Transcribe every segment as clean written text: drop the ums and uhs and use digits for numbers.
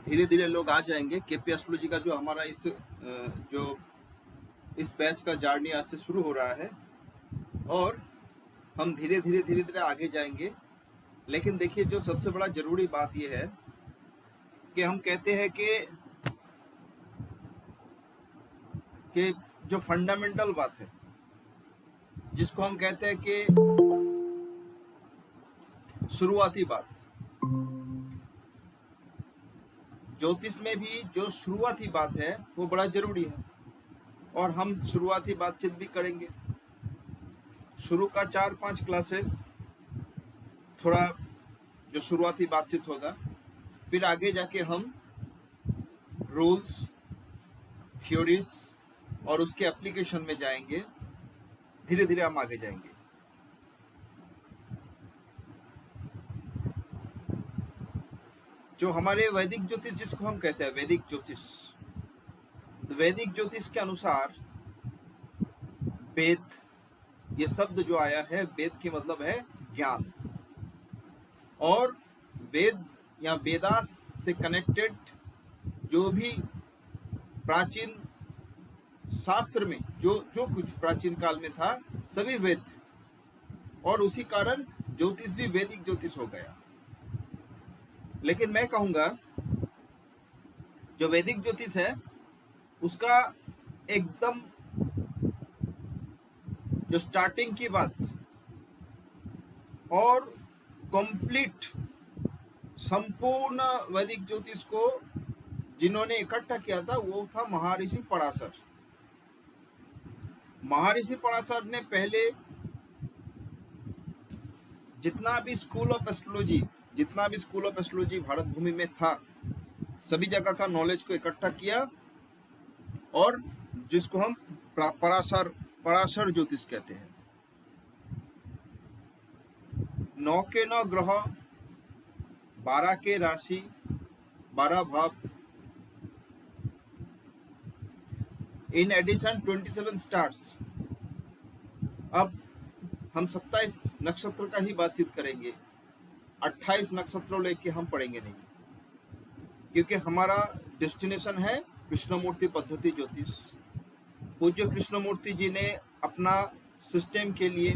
धीरे धीरे लोग आ जाएंगे। केपी एस्ट्रोलॉजी का जो हमारा इस बैच का जर्नी आज से शुरू हो रहा है और हम धीरे धीरे आगे जाएंगे। लेकिन देखिए, जो सबसे बड़ा जरूरी बात यह है कि हम कहते हैं कि जो फंडामेंटल बात है, जिसको हम कहते हैं कि शुरुआती बात, ज्योतिष में भी जो शुरुआती बात है वो बड़ा जरूरी है और हम शुरुआती बातचीत भी करेंगे। शुरू का 4-5 क्लासेस थोड़ा जो शुरुआती बातचीत होगा, फिर आगे जाके हम रूल्स, थ्योरीज और उसके एप्लीकेशन में जाएंगे। धीरे धीरे हम आगे जाएंगे। जो हमारे वैदिक ज्योतिष, जिसको हम कहते हैं वैदिक ज्योतिष, वैदिक ज्योतिष के अनुसार वेद, ये शब्द जो आया है, वेद की मतलब है ज्ञान, और वेद या वेदास से कनेक्टेड जो भी प्राचीन शास्त्र में जो कुछ प्राचीन काल में था, सभी वेद, और उसी कारण ज्योतिष भी वैदिक ज्योतिष हो गया। लेकिन मैं कहूंगा जो वैदिक ज्योतिष है उसका एकदम जो स्टार्टिंग की बात और कंप्लीट संपूर्ण वैदिक ज्योतिष को जिन्होंने इकट्ठा किया था वो था महर्षि पराशर। महर्षि पराशर ने पहले जितना भी स्कूल ऑफ एस्ट्रोलॉजी भारत भूमि में था, सभी जगह का नॉलेज को इकट्ठा किया और जिसको हम पराशर ज्योतिष कहते हैं। 9 के 9 ग्रह, 12 के राशि, 12 भाव, इन एडिशन 27 स्टार्स। अब हम 27 नक्षत्र का ही बातचीत करेंगे, 28 नक्षत्रों लेके हम पढ़ेंगे नहीं, क्योंकि हमारा डेस्टिनेशन है कृष्णमूर्ति पद्धति ज्योतिष। पूज्य कृष्णमूर्ति जी ने अपना सिस्टम के लिए,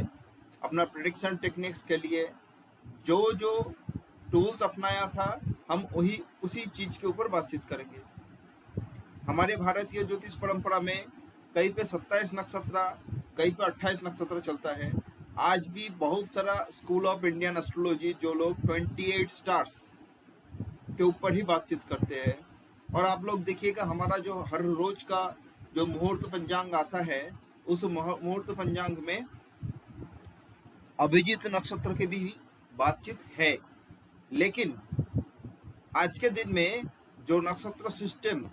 अपना प्रेडिक्शन टेक्निक्स के लिए जो टूल्स अपनाया था, हम उसी चीज के ऊपर बातचीत करेंगे। हमारे भारतीय ज्योतिष परंपरा में कहीं पे 27 नक्षत्र, कहीं पे 28 नक्षत्र चलता है। आज भी बहुत सारा स्कूल ऑफ इंडियन एस्ट्रोलॉजी जो लोग 28 स्टार्स के ऊपर ही बातचीत करते हैं। और आप लोग देखिएगा, हमारा जो हर रोज का जो मुहूर्त पंचांग आता है, उस मुहूर्त पंचांग में अभिजीत नक्षत्र की भी बातचीत है। लेकिन आज के दिन में जो नक्षत्र सिस्टम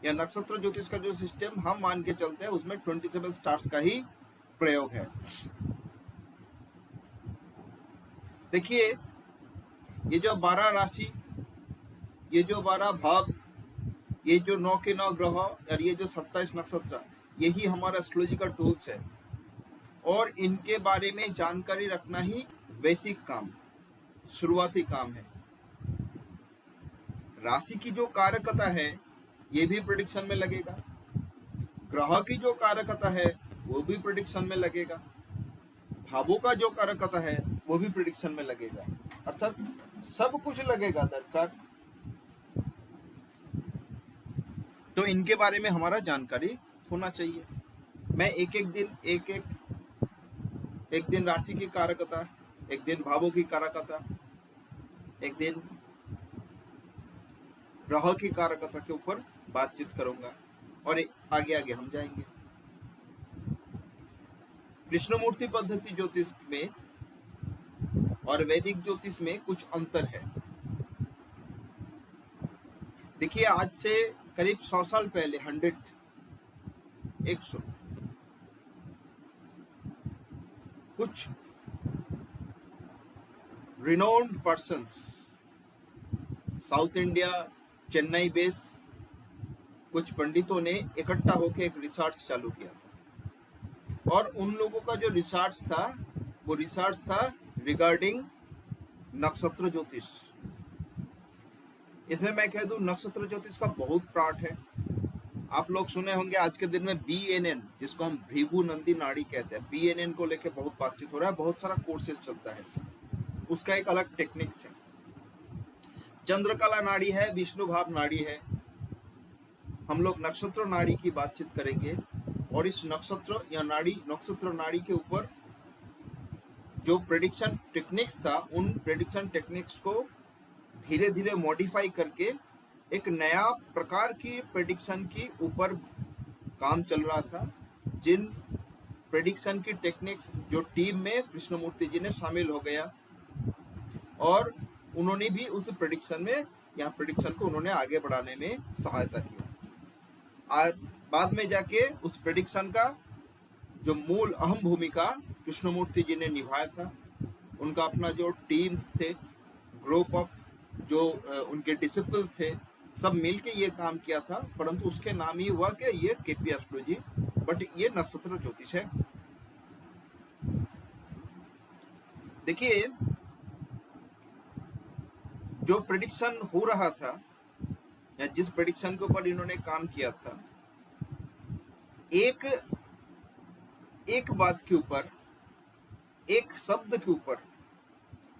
या नक्षत्र ज्योतिष का जो सिस्टम हम मान के चलते हैं, उसमें 27 स्टार्स का ही प्रयोग है। देखिए, ये जो 12 राशि, ये जो 12 भाव, ये जो 9 के 9 ग्रह और ये जो 27 नक्षत्र, यही हमारा एस्ट्रोलॉजी का टूल्स है और इनके बारे में जानकारी रखना ही बेसिक काम, शुरुआती काम है। राशि की जो कारकता है ये भी प्रेडिक्शन में लगेगा, ग्रह की जो कारकता है वो भी प्रेडिक्शन में लगेगा, भावों का जो कारकता है वो भी प्रेडिक्शन में लगेगा, अर्थात सब कुछ लगेगा दरकार। तो इनके बारे में हमारा जानकारी होना चाहिए। मैं एक दिन राशि की कारकता, एक दिन भावों की कारकता, एक दिन ग्रह की कारकता के ऊपर बातचीत करूंगा और आगे हम जाएंगे। कृष्णमूर्ति पद्धति ज्योतिष में और वैदिक ज्योतिष में कुछ अंतर है। देखिए, आज से करीब 100 साल पहले, 100 कुछ renowned persons, south India, Chennai base कुछ पंडितों ने इकट्ठा होकर एक रिसर्च चालू किया था और उन लोगों का जो रिसर्च था वो रिसर्च था रिगार्डिंग नक्षत्र ज्योतिष। इसमें मैं कह दूं नक्षत्र ज्योतिष का बहुत पार्ट है। आप लोग सुने होंगे आज के दिन में BNN, जिसको हम भृगु नंदी नाड़ी कहते हैं, BNN को लेके बहुत बातचीत हो रहा है, बहुत सारा कोर्सेज चलता है, उसका एक अलग टेक्निक्स है। चंद्रकला नाड़ी है, विष्णु भाव नाड़ी है। हम लोग नक्षत्र नाड़ी की बातचीत करेंगे और इस नक्षत्र या नक्षत्र नाड़ी के ऊपर जो प्रेडिक्शन टेक्निक्स था, उन प्रेडिक्शन टेक्निक्स को धीरे धीरे मॉडिफाई करके एक नया प्रकार की प्रेडिक्शन की ऊपर काम चल रहा था, जिन प्रेडिक्शन की टेक्निक्स जो टीम में कृष्णमूर्ति जी ने शामिल हो गया और उन्होंने भी उस प्रेडिक्शन को उन्होंने आगे बढ़ाने में सहायता की। और बाद में जाके उस प्रेडिक्शन का जो मूल अहम भूमिका कृष्णमूर्ति जी ने निभाया था, उनका अपना जो टीम्स थे, ग्रुप ऑफ जो उनके डिसिपल थे, सब मिलके ये काम किया था, परंतु उसके नाम ही हुआ कि ये केपी एस्ट्रोलॉजी, बट ये नक्षत्र ज्योतिष है। देखिए, जो प्रेडिक्शन हो रहा था या जिस प्रेडिक्शन के ऊपर इन्होंने काम किया था, एक बात के ऊपर, एक शब्द के ऊपर,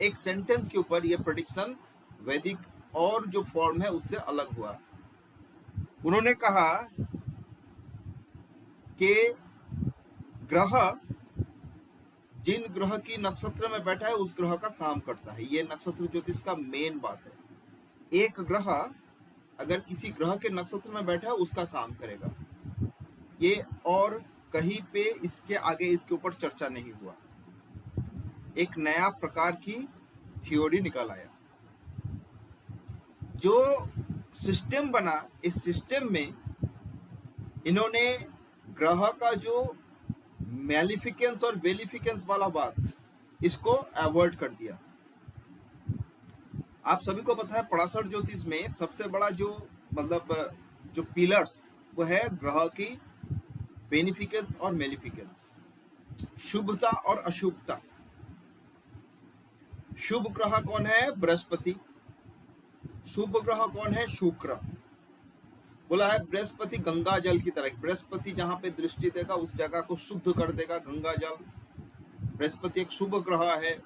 एक सेंटेंस के ऊपर ये प्रेडिक्शन वैदिक और जो फॉर्म है उससे अलग हुआ। उन्होंने कहा कि ग्रह जिन ग्रह की नक्षत्र में बैठा है उस ग्रह का काम करता है। ये नक्षत्र ज्योतिष का मेन बात है। एक ग्रह अगर किसी ग्रह के नक्षत्र में बैठा है उसका काम करेगा। ये और कहीं पे इसके आगे इसके ऊपर चर्चा नहीं हुआ। एक नया प्रकार की थ्योरी निकल आया। जो सिस्टम बना, इस सिस्टम में इन्होंने ग्रह का जो मैलिफिकेंस और बेलिफिकेंस वाला बात, इसको अवॉइड कर दिया। आप सभी को पता है पराशर ज्योतिष में सबसे बड़ा जो जो पिलर्स वो है ग्रह की बेनिफिकेंस और मेलिफिकेंस, शुभता और अशुभता। शुभ ग्रह कौन है? बृहस्पति। शुभ ग्रह कौन है? शुक्र। बोला है बृहस्पति गंगा जल की तरह, बृहस्पति जहां पे दृष्टि देगा उस जगह को शुद्ध कर देगा गंगा जल। बृहस्पति एक शुभ ग्रह है,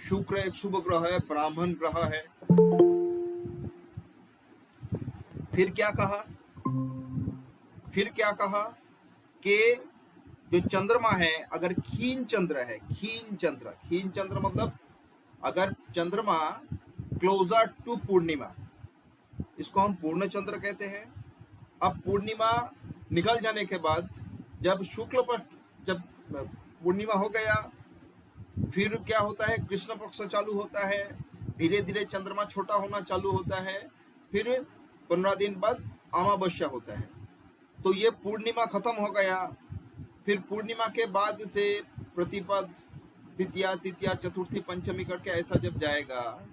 शुक्र एक शुभ ग्रह है, ब्राह्मण ग्रह है। फिर क्या कहा कि जो चंद्रमा है, अगर खीन चंद्र है, खीन चंद्र मतलब अगर चंद्रमा क्लोजर टू पूर्णिमा, इसको हम पूर्ण चंद्र कहते हैं। अब पूर्णिमा निकल जाने के बाद जब शुक्ल पक्ष, जब पूर्णिमा हो गया, फिर क्या होता है? कृष्ण पक्ष चालू होता है, धीरे धीरे चंद्रमा छोटा होना चालू होता है, फिर 15 दिन बाद अमावस्या होता है। तो ये पूर्णिमा खत्म हो गया। फिर पूर्णिमा के बाद से प्रतिपद, तृतीया, चतुर्थी, पंचमी करके ऐसा जब जाएगा,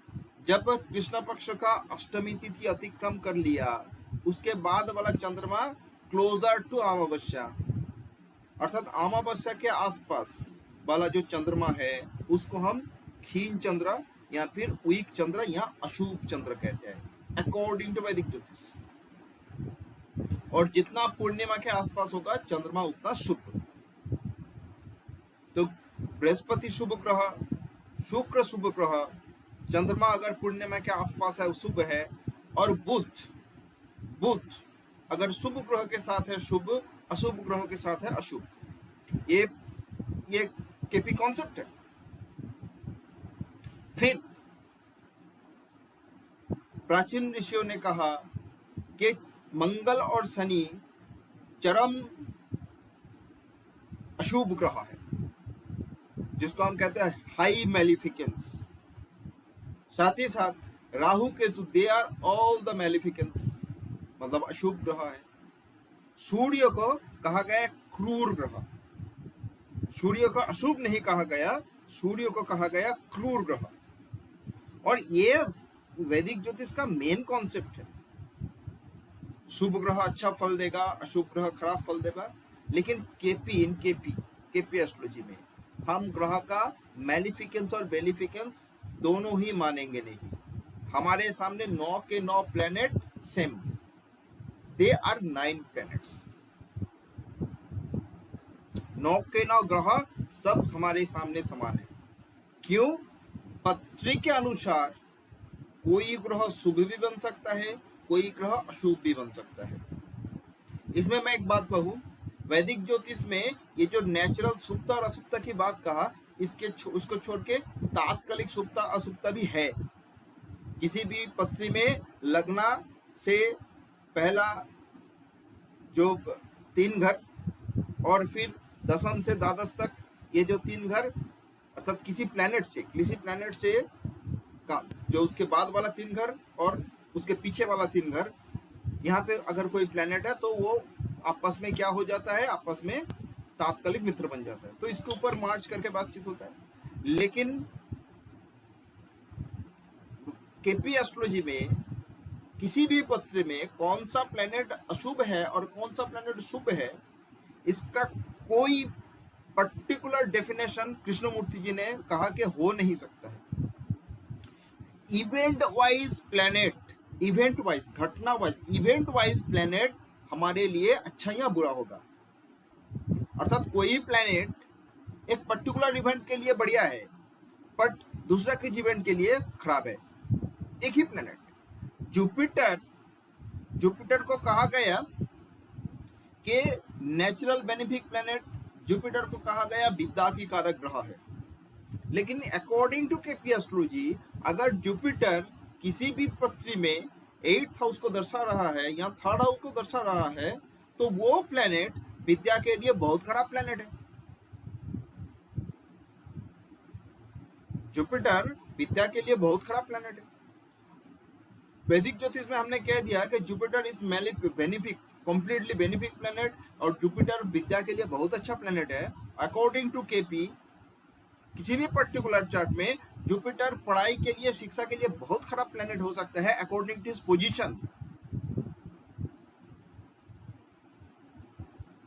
जब कृष्ण पक्ष का अष्टमी तिथि अतिक्रम कर लिया, उसके बाद वाला चंद्रमा क्लोजर टू अमावस्या, अर्थात अमावस्या के आसपास वाला जो चंद्रमा है उसको हम खीन चंद्र या फिर वीक चंद्र या अशुभ चंद्र कहते हैं अकॉर्डिंग टू वैदिक ज्योतिष। और जितना पूर्णिमा के आसपास होगा चंद्रमा उतना शुभ। तो बृहस्पति शुभ ग्रह, शुक्र शुभ ग्रह, चंद्रमा अगर पूर्णिमा के आसपास है शुभ है, और बुध अगर शुभ ग्रह के साथ है शुभ, अशुभ ग्रह के साथ है अशुभ। ये केपी कॉन्सेप्ट है। फिर प्राचीन ऋषियों ने कहा कि मंगल और शनि चरम अशुभ ग्रह है, जिसको हम कहते हैं हाई मैलिफिकेंस। साथ ही साथ Rahu Ketu, they are all the maleficence, मतलब अशुभ ग्रह है। सूर्य को कहा गया क्रूर ग्रह, सूर्य को अशुभ नहीं कहा गया, सूर्य को कहा गया क्रूर ग्रह। और ये वैदिक ज्योतिष का मेन कॉन्सेप्ट है। शुभ ग्रह अच्छा फल देगा, अशुभ ग्रह खराब फल देगा। लेकिन केपी एस्ट्रोलॉजी में हम ग्रह का मैलिफिकेंस और बेलिफिकेंस दोनों ही मानेंगे नहीं। हमारे सामने 9 के 9 planet same, they are 9 planets. 9 के 9 ग्रह सब हमारे सामने समान है। क्यों? पृथ्वी के अनुसार कोई ग्रह शुभ भी बन सकता है, कोई ग्रह अशुभ भी बन सकता है। इसमें मैं एक बात कहूं, वैदिक ज्योतिष में ये जो नेचुरल शुभता और अशुभता की बात कहा, उसको छोड़ के तात्कालिक शुभता अशुभता भी है। किसी भी पृथ्वी में लगना से पहला जो 3 घर और फिर दशम से द्वादश तक ये जो 3 घर, अर्थात किसी प्लैनेट से का जो उसके बाद वाला 3 घर और उसके पीछे वाला 3 घर, यहाँ पे अगर कोई प्लैनेट है तो वो आपस में क्या हो जाता है, आपस में तात्कालिक मित्र बन जाता है। तो इसके ऊपर मार्च करके बातचीत होता है। लेकिन केपी एस्ट्रोलॉजी में किसी भी पत्र में कौन सा प्लैनेट अशुभ है और कौन सा प्लैनेट शुभ है, इसका कोई पर्टिकुलर डेफिनेशन कृष्णमूर्ति जी ने कहा कि हो नहीं सकता है। Event wise planet, event wise, घटना वाइज, इवेंट वाइज प्लैनेट हमारे लिए अच्छा या बुरा होगा। अर्थात कोई प्लैनेट एक पर्टिकुलर इवेंट के लिए बढ़िया है बट दूसरा के इवेंट के लिए खराब है। एक ही प्लैनेट जुपिटर को कहा गया कि नेचुरल बेनिफिक प्लैनेट, जुपिटर को कहा गया विद्या की कारक ग्रह है। लेकिन अकॉर्डिंग टू केपी एस्ट्रोलॉजी, अगर जुपिटर किसी भी पृथ्वी में 8th हाउस को दर्शा रहा है या 3rd हाउस को दर्शा रहा है, तो वो प्लैनेट विद्या के लिए बहुत खराब प्लैनेट है। जुपिटर विद्या के लिए बहुत खराब प्लैनेट है। वैदिक ज्योतिष में हमने कह दिया कि Jupiter is benefic, completely benefic planet, और जुपिटर विद्या के लिए बहुत अच्छा प्लैनेट है। अकॉर्डिंग टू केपी, किसी भी पर्टिकुलर चार्ट में जुपिटर पढ़ाई के लिए, शिक्षा के लिए बहुत खराब प्लैनेट हो सकता है अकॉर्डिंग टू हिज पोजीशन।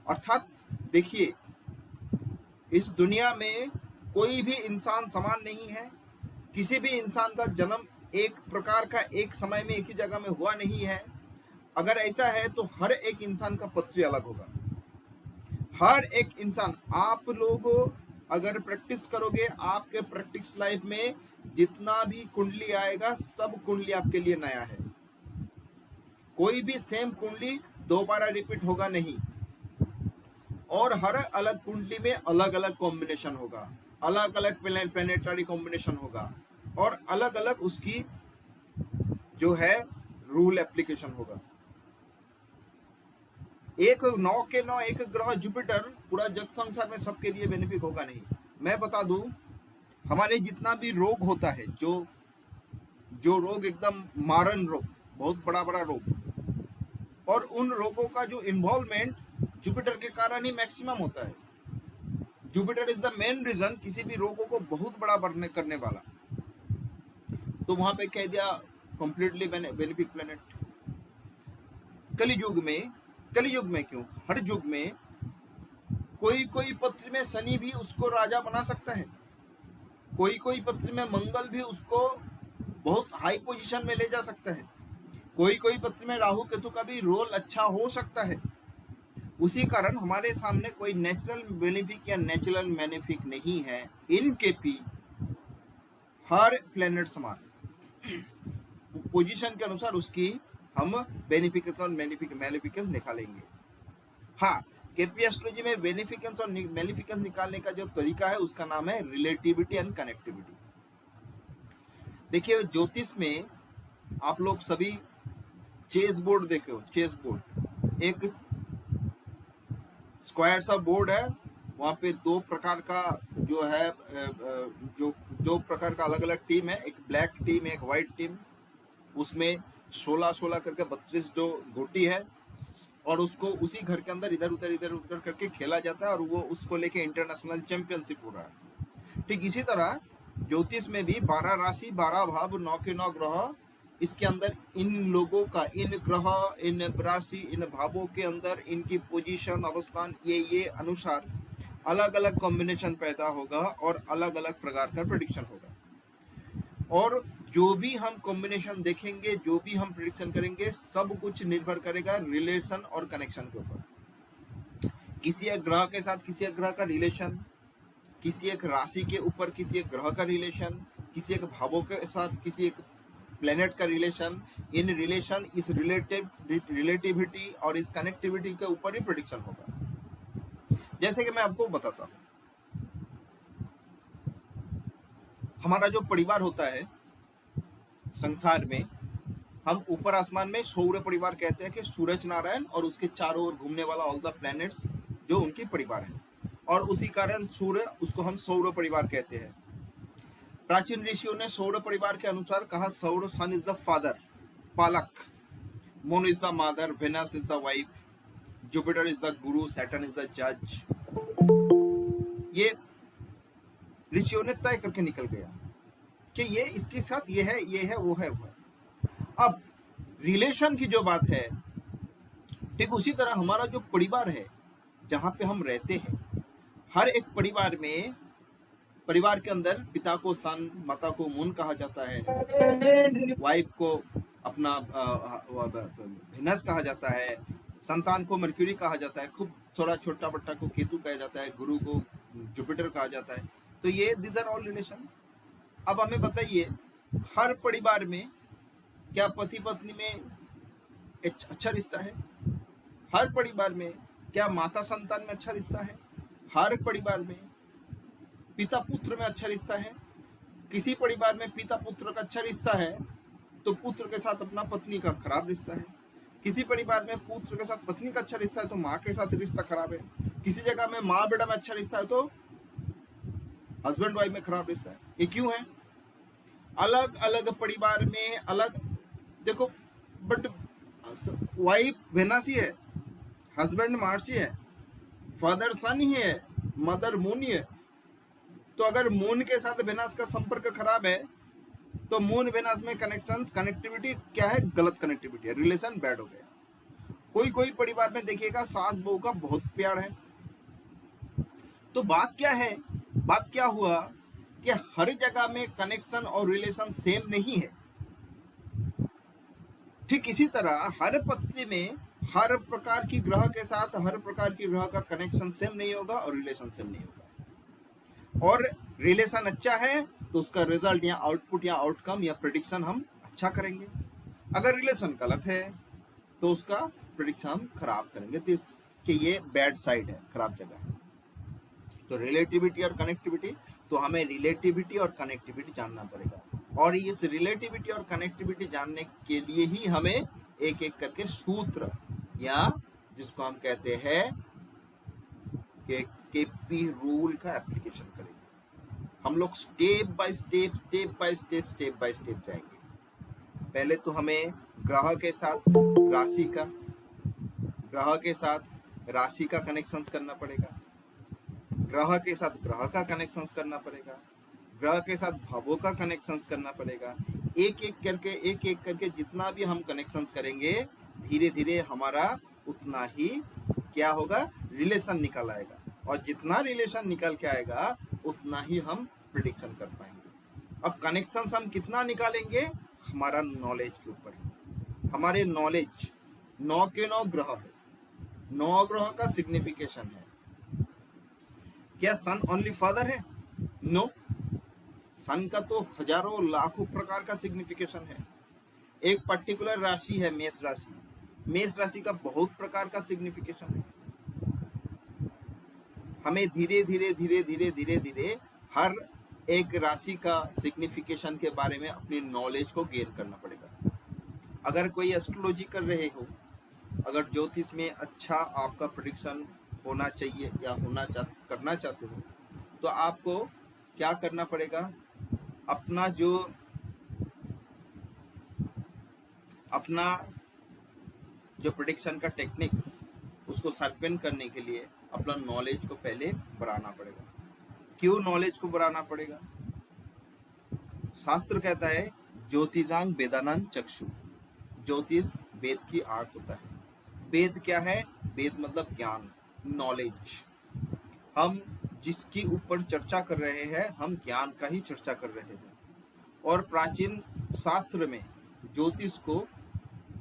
अर्थात देखिए, इस दुनिया में कोई भी इंसान समान नहीं है। किसी भी इंसान का जन्म एक प्रकार का एक समय में एक ही जगह में हुआ नहीं है। अगर ऐसा है तो हर एक इंसान का पृथ्वी अलग होगा। हर एक इंसान, आप लोग अगर प्रैक्टिस करोगे, आपके प्रैक्टिस लाइफ में जितना भी कुंडली आएगा, सब कुंडली आपके लिए नया है। कोई भी सेम कुंडली दोबारा रिपीट होगा नहीं, और हर अलग कुंडली में अलग अलग कॉम्बिनेशन होगा, अलग अलग प्लैनेटरी कॉम्बिनेशन होगा, और अलग अलग उसकी जो है रूल एप्लीकेशन होगा। एक 9 के 9 एक ग्रह जुपिटर पूरा जग संसार में सबके लिए बेनिफिक होगा नहीं। मैं बता दूं, हमारे जितना भी रोग होता है, जो रोग एकदम मारन रोग, बहुत बड़ा बड़ा रोग, और उन रोगों का जो इन्वॉल्वमेंट जुपिटर के कारण ही मैक्सिमम होता है। Jupiter is the main reason किसी भी रोगों को बहुत बड़ा करने वाला। तो वहां पे कह दिया कंप्लीटली बेनिफिक प्लैनेट। कलियुग में क्यों, हर युग में कोई पृथ्वी में शनि भी उसको राजा बना सकता है, कोई पृथ्वी में मंगल भी उसको बहुत हाई पोजीशन में ले जा सकता है, कोई पृथ्वी में राहु केतु का भी रोल अच्छा हो सकता है। उसी कारण हमारे सामने कोई नेचुरल बेनिफिक या नेचुरल मैनिफिक नहीं है। इन केपी हर प्लेनेट समान, पोजीशन के अनुसार उसकी हम बेनिफिकेंस और मैलिफिकेंस निकालेंगे। हाँ, केपी एस्ट्रोलॉजी में बेनिफिकेंस और मैलिफिकेंस निकालने का जो तरीका है उसका नाम है रिलेटिविटी एंड कनेक्टिविटी। देखिए, ज्योतिष में आप लोग सभी चेस बोर्ड देखे हो। चेस बोर्ड एक स्क्वायर सा बोर्ड है, वहाँ पे 2 प्रकार का जो है जो प्रकार का अलग अलग टीम है, एक ब्लैक टीम, एक व्हाइट टीम। उसमें 16 करके 32 जो गोटी है, और उसको उसी घर के अंदर इधर उधर करके खेला जाता है, और वो उसको लेके इंटरनेशनल चैंपियनशिप हो रहा है। ठीक इसी तरह ज्योतिष में भी 12 राशि, 12 भाव, 9 के 9 ग्रह, इसके अंदर इन लोगों का, इन ग्रह, इन राशि, इन भावों के अंदर इनकी पोजीशन, अवस्थान, ये अनुसार अलग अलग कॉम्बिनेशन पैदा होगा और अलग अलग प्रकार का प्रेडिक्शन होगा। और जो भी हम कॉम्बिनेशन देखेंगे, जो भी हम प्रिडिक्शन करेंगे, सब कुछ निर्भर करेगा रिलेशन और कनेक्शन के ऊपर। किसी एक ग्रह के साथ किसी एक ग्रह का रिलेशन, किसी एक राशि के ऊपर किसी एक ग्रह का रिलेशन, किसी एक भावों के साथ किसी एक प्लेनेट का रिलेशन, इन रिलेशन, इस रिलेटिविटी और इस कनेक्टिविटी के ऊपर ही प्रिडिक्शन होगा। जैसे कि मैं आपको बताता हूँ, हमारा जो परिवार होता है संसार में, हम ऊपर आसमान में सौर परिवार कहते हैं कि सूरज नारायण और उसके चारों ओर घूमने वाला ऑल द प्लैनेट्स जो उनकी परिवार है, और उसी कारण सूर्य, उसको हम सौर परिवार कहते हैं। प्राचीन ऋषियों ने सौर परिवार के अनुसार कहा, सौर सन इज द फादर, पालक, moon is the mother, Venus is the wife, Jupiter is the guru, Saturn is the जज। ये ऋषियों ने तय करके निकल गया कि ये इसके साथ ये है, ये है, वो है, वो है। अब रिलेशन की जो बात है, ठीक उसी तरह हमारा जो परिवार है जहां पे हम रहते हैं, हर एक परिवार में, परिवार के अंदर पिता को सन, माता को मून कहा जाता है, वाइफ को अपना वेनस कहा जाता है, संतान को मर्क्यूरी कहा जाता है, खूब थोड़ा छोटा बट्टा को केतु कहा जाता है, गुरु को जुपिटर कहा जाता है। तो ये दिस आर ऑल रिलेशन। अब हमें बताइए, हर परिवार में क्या पति पत्नी में अच्छा रिश्ता है? हर परिवार में क्या माता संतान में अच्छा रिश्ता है? हर परिवार में पिता पुत्र में अच्छा रिश्ता है? किसी परिवार में पिता पुत्र का अच्छा रिश्ता है तो पुत्र के साथ अपना पत्नी का खराब रिश्ता है। किसी परिवार में पुत्र के साथ पत्नी का अच्छा रिश्ता है तो माँ के साथ रिश्ता खराब है। किसी जगह में माँ बेटा में अच्छा रिश्ता है तो हस्बैंड वाइफ में खराब रिश्ता है। ये क्यों है? अलग अलग परिवार में अलग, देखो, बट वाइफ वेनस ही है, हस्बैंड मार्स ही है, फादर सन ही है, मदर मून ही है। तो अगर मून के साथ वेनस का संपर्क खराब है तो मून वेनस में कनेक्शन, कनेक्टिविटी क्या है? गलत कनेक्टिविटी है, रिलेशन बैड हो गया। कोई कोई परिवार में देखिएगा सास बहू का बहुत प्यार है। तो बात क्या है? बात क्या हुआ कि हर जगह में कनेक्शन और रिलेशन सेम नहीं है। ठीक इसी तरह हर पत्नी में हर प्रकार की ग्रह के साथ हर प्रकार की ग्रह का कनेक्शन सेम नहीं होगा और रिलेशन सेम नहीं होगा। और रिलेशन अच्छा है तो उसका रिजल्ट या आउटपुट या आउटकम या प्रेडिक्शन हम अच्छा करेंगे। अगर रिलेशन गलत है तो उसका प्रेडिक्शन हम खराब करेंगे, कि ये बैड साइड है, खराब जगह है। तो रिलेटिविटी और कनेक्टिविटी, तो हमें रिलेटिविटी और कनेक्टिविटी जानना पड़ेगा, और इस रिलेटिविटी और कनेक्टिविटी जानने के लिए ही हमें एक एक करके सूत्र, या जिसको हम कहते हैं कि केपी रूल का एप्लीकेशन करेंगे। हम लोग step by step, step by step, step by step जाएंगे। पहले तो हमें ग्रह के साथ राशि का, ग्रह के साथ राशि का कनेक्शंस करना पड़ेगा, ग्रह के साथ ग्रह का कनेक्शंस करना पड़ेगा, ग्रह के साथ भावों का कनेक्शंस करना पड़ेगा। एक एक करके जितना भी हम कनेक्शंस करेंगे, धीरे धीरे हमारा उतना ही क्या होगा? रिलेशन निकल आएगा, और जितना रिलेशन निकल के आएगा उतना ही हम प्रिडिक्शन कर पाएंगे। अब कनेक्शंस हम कितना निकालेंगे? हमारा नॉलेज के ऊपर। हमारे नॉलेज, 9 के 9 ग्रह है, 9 ग्रह का सिग्निफिकेशन है। क्या सन ओनली फादर है? नो, सन का तो हजारों लाखों प्रकार का सिग्निफिकेशन है। एक पर्टिकुलर राशि है मेष राशि, मेष राशि का बहुत प्रकार का सिग्निफिकेशन है। हमें धीरे धीरे धीरे धीरे धीरे धीरे हर एक राशि का सिग्निफिकेशन के बारे में अपनी नॉलेज को गेन करना पड़ेगा। अगर कोई एस्ट्रोलॉजी कर रहे हो, अगर ज्योतिष में अच्छा आपका प्रेडिक्शन होना चाहिए या करना चाहते हो, तो आपको क्या करना पड़ेगा? अपना जो प्रेडिक्शन का टेक्निक्स, उसको शार्पन करने के लिए अपना नॉलेज को पहले बढ़ाना पड़ेगा। क्यों नॉलेज को बढ़ाना पड़ेगा? शास्त्र कहता है ज्योतिषांग वेदानां चक्षु, ज्योतिष वेद की आंख होता है। वेद क्या है? वेद मतलब ज्ञान, नॉलेज। हम जिसकी ऊपर चर्चा कर रहे हैं, हम ज्ञान का ही चर्चा कर रहे हैं। और प्राचीन शास्त्र में ज्योतिष को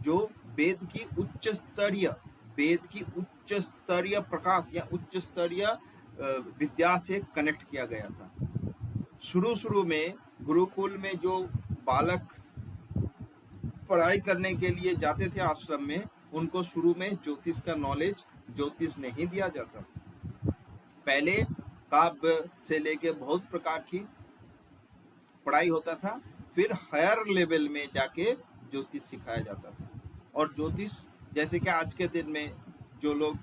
जो वेद की उच्च स्तरीय प्रकाश या उच्च स्तरीय विद्या से कनेक्ट किया गया था। शुरू में गुरुकुल में जो बालक पढ़ाई करने के लिए जाते थे आश्रम में, उनको शुरू में ज्योतिष का नॉलेज ज्योतिष नहीं दिया जाता। पहले काव्य से लेके बहुत प्रकार की पढ़ाई होता था, फिर हायर लेवल में जाके ज्योतिष सिखाया जाता था। और ज्योतिष जैसे कि आज के दिन में जो लोग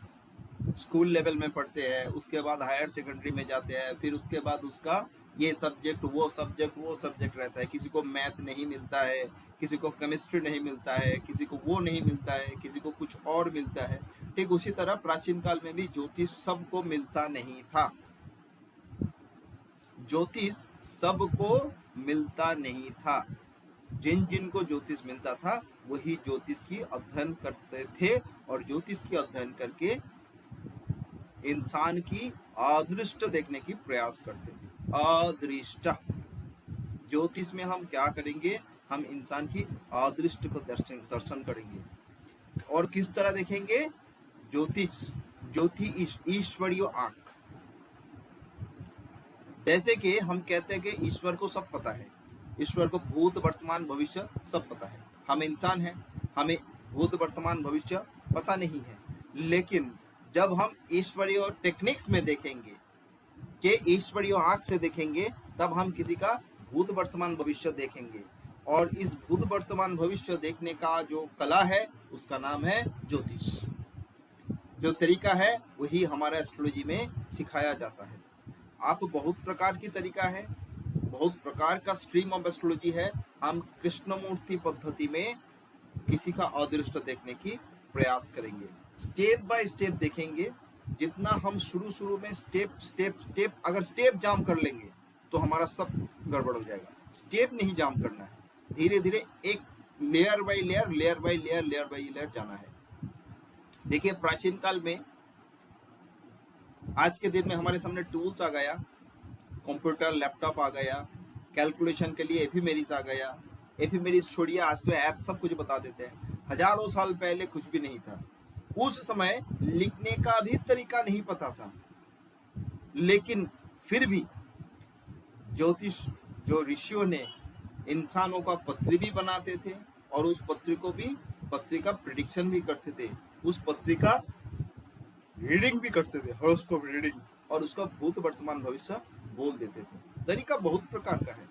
स्कूल लेवल में पढ़ते हैं, उसके बाद हायर सेकेंडरी में जाते हैं, फिर उसके बाद उसका ये सब्जेक्ट वो सब्जेक्ट रहता है। किसी को मैथ नहीं मिलता है, किसी को केमिस्ट्री नहीं मिलता है, किसी को वो नहीं मिलता है, किसी को कुछ और मिलता है। ठीक उसी तरह प्राचीन काल में भी ज्योतिष सबको मिलता नहीं था। ज्योतिष सबको मिलता नहीं था। जिनको ज्योतिष मिलता था वही ज्योतिष की अध्ययन करते थे, और ज्योतिष की अध्ययन करके इंसान की अदृष्ट देखने की प्रयास करते थे। अदृष्ट ज्योतिष में हम क्या करेंगे? हम इंसान की अदृष्ट को दर्शन करेंगे। और किस तरह देखेंगे? ज्योति ईश्वरीय आंख। जैसे कि हम कहते हैं कि ईश्वर को सब पता है, ईश्वर को भूत वर्तमान भविष्य सब पता है। हम इंसान हैं, हमें भूत वर्तमान भविष्य पता नहीं है। लेकिन जब हम ईश्वरीय टेक्निक्स में देखेंगे कि ईश्वरीय आंख से देखेंगे, तब हम किसी का भूत वर्तमान भविष्य देखेंगे। और इस भूत वर्तमान भविष्य देखने का जो कला है उसका नाम है ज्योतिष। जो तरीका है वही हमारा एस्ट्रोलॉजी में सिखाया जाता है। आप बहुत प्रकार की तरीका है, बहुत प्रकार का स्ट्रीम ऑफ एस्ट्रोलॉजी है। हम कृष्णमूर्ति पद्धति में किसी का अदृष्ट देखने की प्रयास करेंगे, स्टेप बाय स्टेप देखेंगे। जितना हम शुरू में स्टेप अगर स्टेप जाम कर लेंगे तो हमारा सब गड़बड़ हो जाएगा। स्टेप नहीं जाम करना है, धीरे धीरे एक लेयर बाय लेयर जाना है। देखिए प्राचीन काल में, आज के दिन में हमारे सामने टूल्स आ गया, कंप्यूटर लैपटॉप आ गया, कैलकुलेशन के लिए एफिमेरिस आ गया। एफिमेरिस छोड़िए, आज तो ऐप सब कुछ बता देते हैं। हजारों साल पहले कुछ भी नहीं था। उस समय लिखने का भी तरीका नहीं पता था, लेकिन फिर भी ज्योतिष जो ऋषियों ने इंसानों का पत्री भी बनाते थे, और उस पत्री का प्रेडिक्शन भी करते थे, उस पत्री का रीडिंग भी करते थे, हॉरोस्कोप रीडिंग, और उसका भूत वर्तमान भविष्य बोल देते थे। तरीका बहुत प्रकार का है।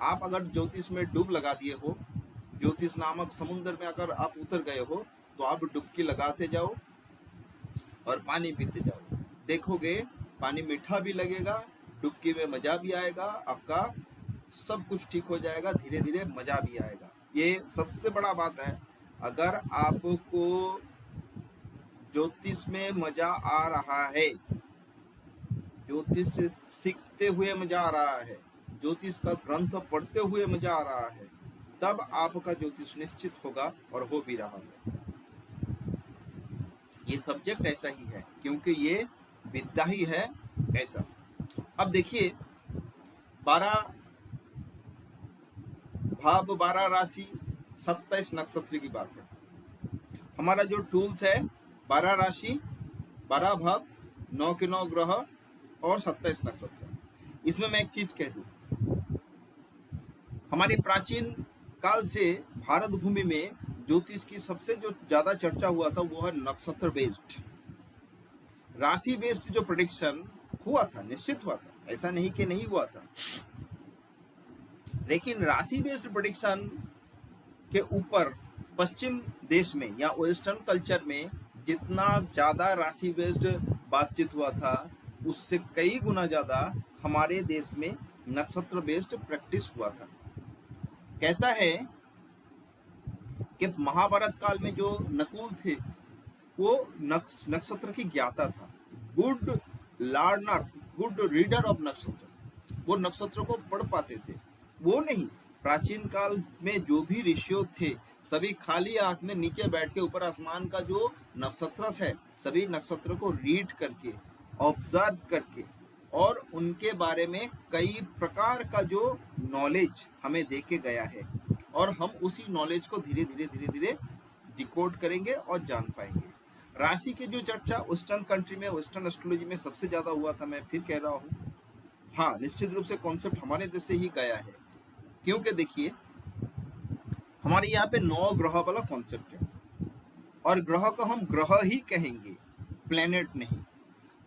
आप अगर ज्योतिष में डूब लगा दिए हो, ज्योतिष नामक समुद्र में अगर आप उतर गए हो, तो आप डुबकी लगाते जाओ और पानी पीते जाओ। देखोगे पानी मीठा भी लगेगा, डुबकी में मजा भी आएगा, आपका सब कुछ ठीक हो जाएगा, धीरे धीरे मजा भी आएगा। ये सबसे बड़ा बात है। अगर आपको ज्योतिष में मजा आ रहा है, ज्योतिष सीखते हुए मजा आ रहा है, ज्योतिष का ग्रंथ पढ़ते हुए मजा आ रहा है, तब आपका ज्योतिष निश्चित होगा, और हो भी रहा है। ये सब्जेक्ट ऐसा ही है, क्योंकि ये विद्या ही है ऐसा। अब देखिए 12 भाव, 12 राशि, 27 नक्षत्र की बात है। हमारा जो टूल्स है 12 राशि, 12 भाव, 9 के 9 ग्रह और 27 नक्षत्र। इसमें मैं एक चीज कह दूं, हमारे प्राचीन काल से भारत भूमि में ज्योतिष की सबसे जो ज्यादा चर्चा हुआ था वो है नक्षत्र बेस्ड, राशि बेस्ड जो प्रेडिक्शन हुआ था, निश्चित हुआ था, ऐसा नहीं कि नहीं हुआ था। लेकिन राशि बेस्ड प्रेडिक्शन के ऊपर पश्चिम देश में या वेस्टर्न कल्चर में जितना ज्यादा राशि बेस्ड बातचीत हुआ था, उससे कई गुना ज्यादा हमारे देश में नक्षत्र बेस्ड प्रैक्टिस हुआ था। कहता है कि महाभारत काल में जो नकुल थे वो नक्षत्र की ज्ञाता था, good learner, good reader of नक्षत्र, वो नक्षत्र को पढ़ पाते थे। वो नहीं, प्राचीन काल में जो भी ऋषि थे सभी खाली आंख में नीचे बैठ के ऊपर आसमान का जो नक्षत्र है, सभी नक्षत्र को रीड करके, ऑब्जर्व करके, और उनके बारे में कई प्रकार का जो नॉलेज हमें दे के गया है। और हम उसी नॉलेज को धीरे धीरे डिकोड करेंगे और जान पाएंगे। राशि की जो चर्चा वेस्टर्न कंट्री में, वेस्टर्न एस्ट्रोलॉजी में सबसे ज्यादा हुआ था, मैं फिर कह रहा हूँ। हाँ, निश्चित रूप से कॉन्सेप्ट हमारे देश से ही गया है, क्योंकि देखिए हमारे यहाँ पे 9 ग्रह वाला कॉन्सेप्ट है, और ग्रह को हम ग्रह ही कहेंगे, प्लेनेट नहीं।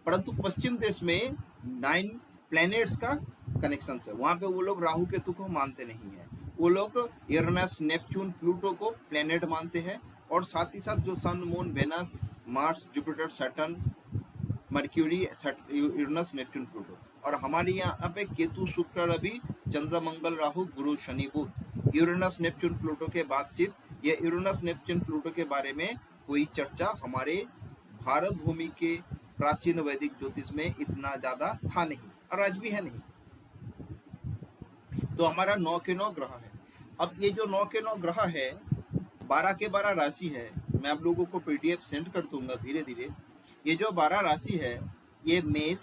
परंतु पश्चिम देश में 9 प्लैनेट्स का कनेक्शन है। वहां पे वो लोग राहु केतु को मानते नहीं है, वो लोग यूरेनस, नेपच्यून, प्लूटो को प्लैनेट मानते हैं, और साथ ही साथ जो sun, moon, Venus, Mars, Jupiter, Saturn, Mercury, Uranus, Neptune, Pluto. और हमारे यहाँ पे केतु, शुक्र, रवि, चंद्र, मंगल, राहु, गुरु, शनि, बुध। यूरेनस, नेपच्यून, प्लूटो के बातचीत, ये यूरेनस, नेपच्यून, प्लूटो के बारे में कोई चर्चा हमारे भारत भूमि के प्राचीन वैदिक ज्योतिष में इतना ज्यादा था नहीं, और आज भी है नहीं। तो हमारा 9 के 9 ग्रह है। अब ये जो 9 के 9 ग्रह है, 12 के 12 राशि है, मैं आप लोगों को पीडीएफ सेंड कर दूंगा धीरे धीरे। ये जो 12 राशि है, ये मेष,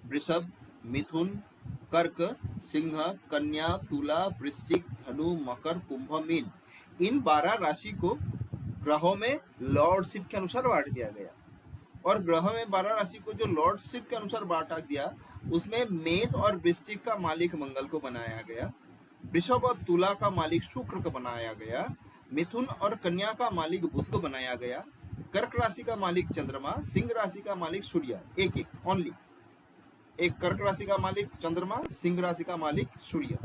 वृषभ, मिथुन, कर्क, सिंह, कन्या, तुला, वृश्चिक, धनु, मकर, कुंभ, मीन, इन 12 राशि को ग्रहों में लॉर्डशिप के अनुसार बांट दिया गया। और ग्रहों में 12 राशि को जो लॉर्डशिप के अनुसार बांटा दिया, उसमें मेष और वृश्चिक का मालिक मंगल को बनाया गया, वृषभ और तुला का मालिक शुक्र को बनाया गया, मिथुन और कन्या का मालिक बुध को बनाया गया, कर्क राशि का मालिक चंद्रमा, सिंह राशि का मालिक सूर्य, एक एक ओनली, एक कर्क राशि का मालिक चंद्रमा, सिंह राशि का मालिक सूर्य,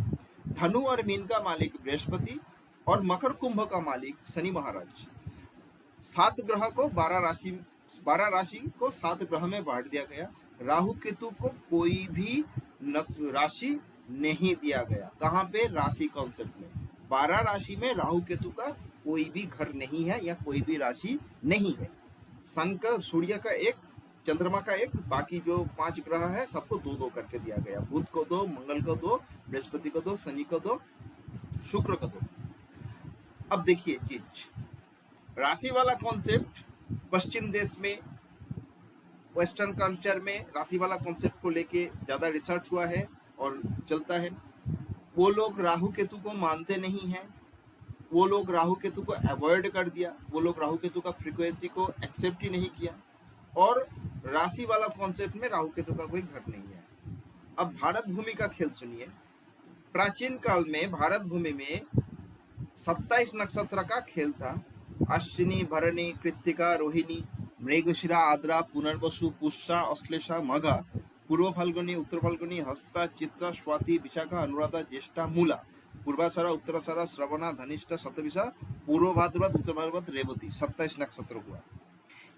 धनु और मीन का मालिक बृहस्पति, और मकर कुंभ का मालिक शनि महाराज। 7 ग्रह को 12 राशि को 7 ग्रह में बांट दिया गया। राहु केतु को कोई भी राशि नहीं दिया गया। कहाँ पे? राशि कॉन्सेप्ट में। 12 राशि में राहु केतु का कोई भी घर नहीं है, या कोई भी राशि नहीं है। सन का, सूर्य का एक, चंद्रमा का एक, बाकी जो 5 ग्रह है सबको 2-2 करके दिया गया। बुध को 2, मंगल को 2, बृहस्पति को 2, शनि को 2, शुक्र को 2। अब देखिए चीज, राशि वाला कॉन्सेप्ट पश्चिम देश में, वेस्टर्न कल्चर में राशि वाला कॉन्सेप्ट को लेके ज्यादा रिसर्च हुआ है और चलता है। वो लोग राहु केतु को मानते नहीं हैं, वो लोग राहु केतु को अवॉइड कर दिया, वो लोग राहु केतु का फ्रीक्वेंसी को एक्सेप्ट ही नहीं किया, और राशि वाला कॉन्सेप्ट में राहु केतु का कोई घर नहीं है। अब भारत भूमि का खेल सुनिए। प्राचीन काल में भारत भूमि में 27 नक्षत्र का खेल था। अश्विनी, भरणी, कृत्तिका, रोहिणी, मृगशिरा, आद्रा, पुनर्वसु, पुष्या, अश्लेषा, मघा, पूर्व फाल्गुनी, उत्तर फाल्गुनी, हस्ता, चित्रा, स्वाति, विशाखा, अनुराधा, ज्येष्ठा, मूला, पूर्वाषाढ़ा, उत्तराषाढ़ा, श्रवणा, धनिष्ठा, शतभिषा, पूर्व भाद्रपद, उत्तर भाद्रपद, रेवती। 27 नक्षत्र हुआ।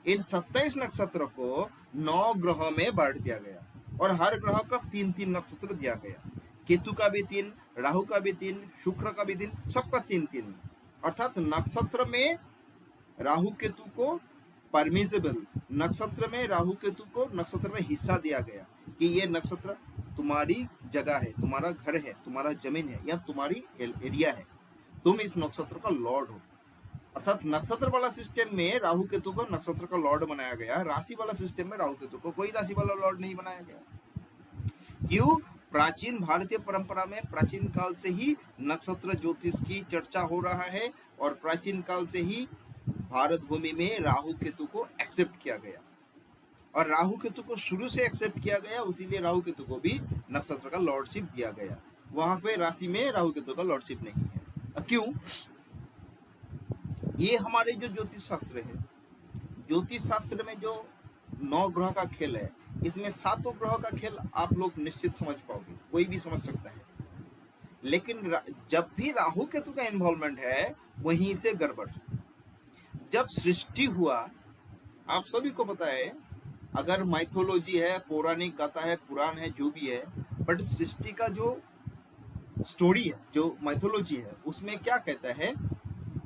इन 27 नक्षत्र को 9 ग्रहों में बांट दिया गया, और हर ग्रह का 3-3 नक्षत्र दिया गया। केतु का भी 3, राहु का भी 3, शुक्र का भी 3, सबका 3-3। अर्थात नक्षत्र में राहु केतु को परमिसेबल, नक्षत्र में राहु केतु को नक्षत्र में हिस्सा दिया गया कि ये नक्षत्र तुम्हारी जगह है, तुम्हारा घर है, तुम्हारा जमीन है, या तुम्हारी एरिया है, तुम इस नक्षत्र का लॉर्ड हो। अर्थात नक्षत्र वाला सिस्टम में राहु केतु को नक्षत्र का लॉर्ड बनाया गया, राशि वाला सिस्टम में राहु केतु को कोई राशि वाला लॉर्ड नहीं बनाया गया। क्यों? प्राचीन भारतीय परंपरा में प्राचीन काल से ही नक्षत्र ज्योतिष की चर्चा हो रहा है, और प्राचीन काल से ही भारत भूमि में राहु केतु को एक्सेप्ट किया गया, और राहु केतु को शुरू से एक्सेप्ट किया गया, उसीलिए राहु केतु को भी नक्षत्र का लॉर्डशिप दिया गया। वहां पे राशि में राहु केतु का लॉर्डशिप नहीं है। क्यों? ये हमारे जो ज्योतिष शास्त्र है, ज्योतिष शास्त्र में जो 9 ग्रह का खेल है, इसमें 7 ग्रह का खेल आप लोग निश्चित समझ पाओगे, कोई भी समझ सकता है। लेकिन जब भी राहु केतु का इन्वॉल्वमेंट है, वहीं से गड़बड़। जब सृष्टि हुआ, आप सभी को पता है, अगर माइथोलॉजी है, पौराणिक गाथा है, पुराण है, जो भी है, बट सृष्टि का जो स्टोरी है, जो माइथोलॉजी है, उसमें क्या कहता है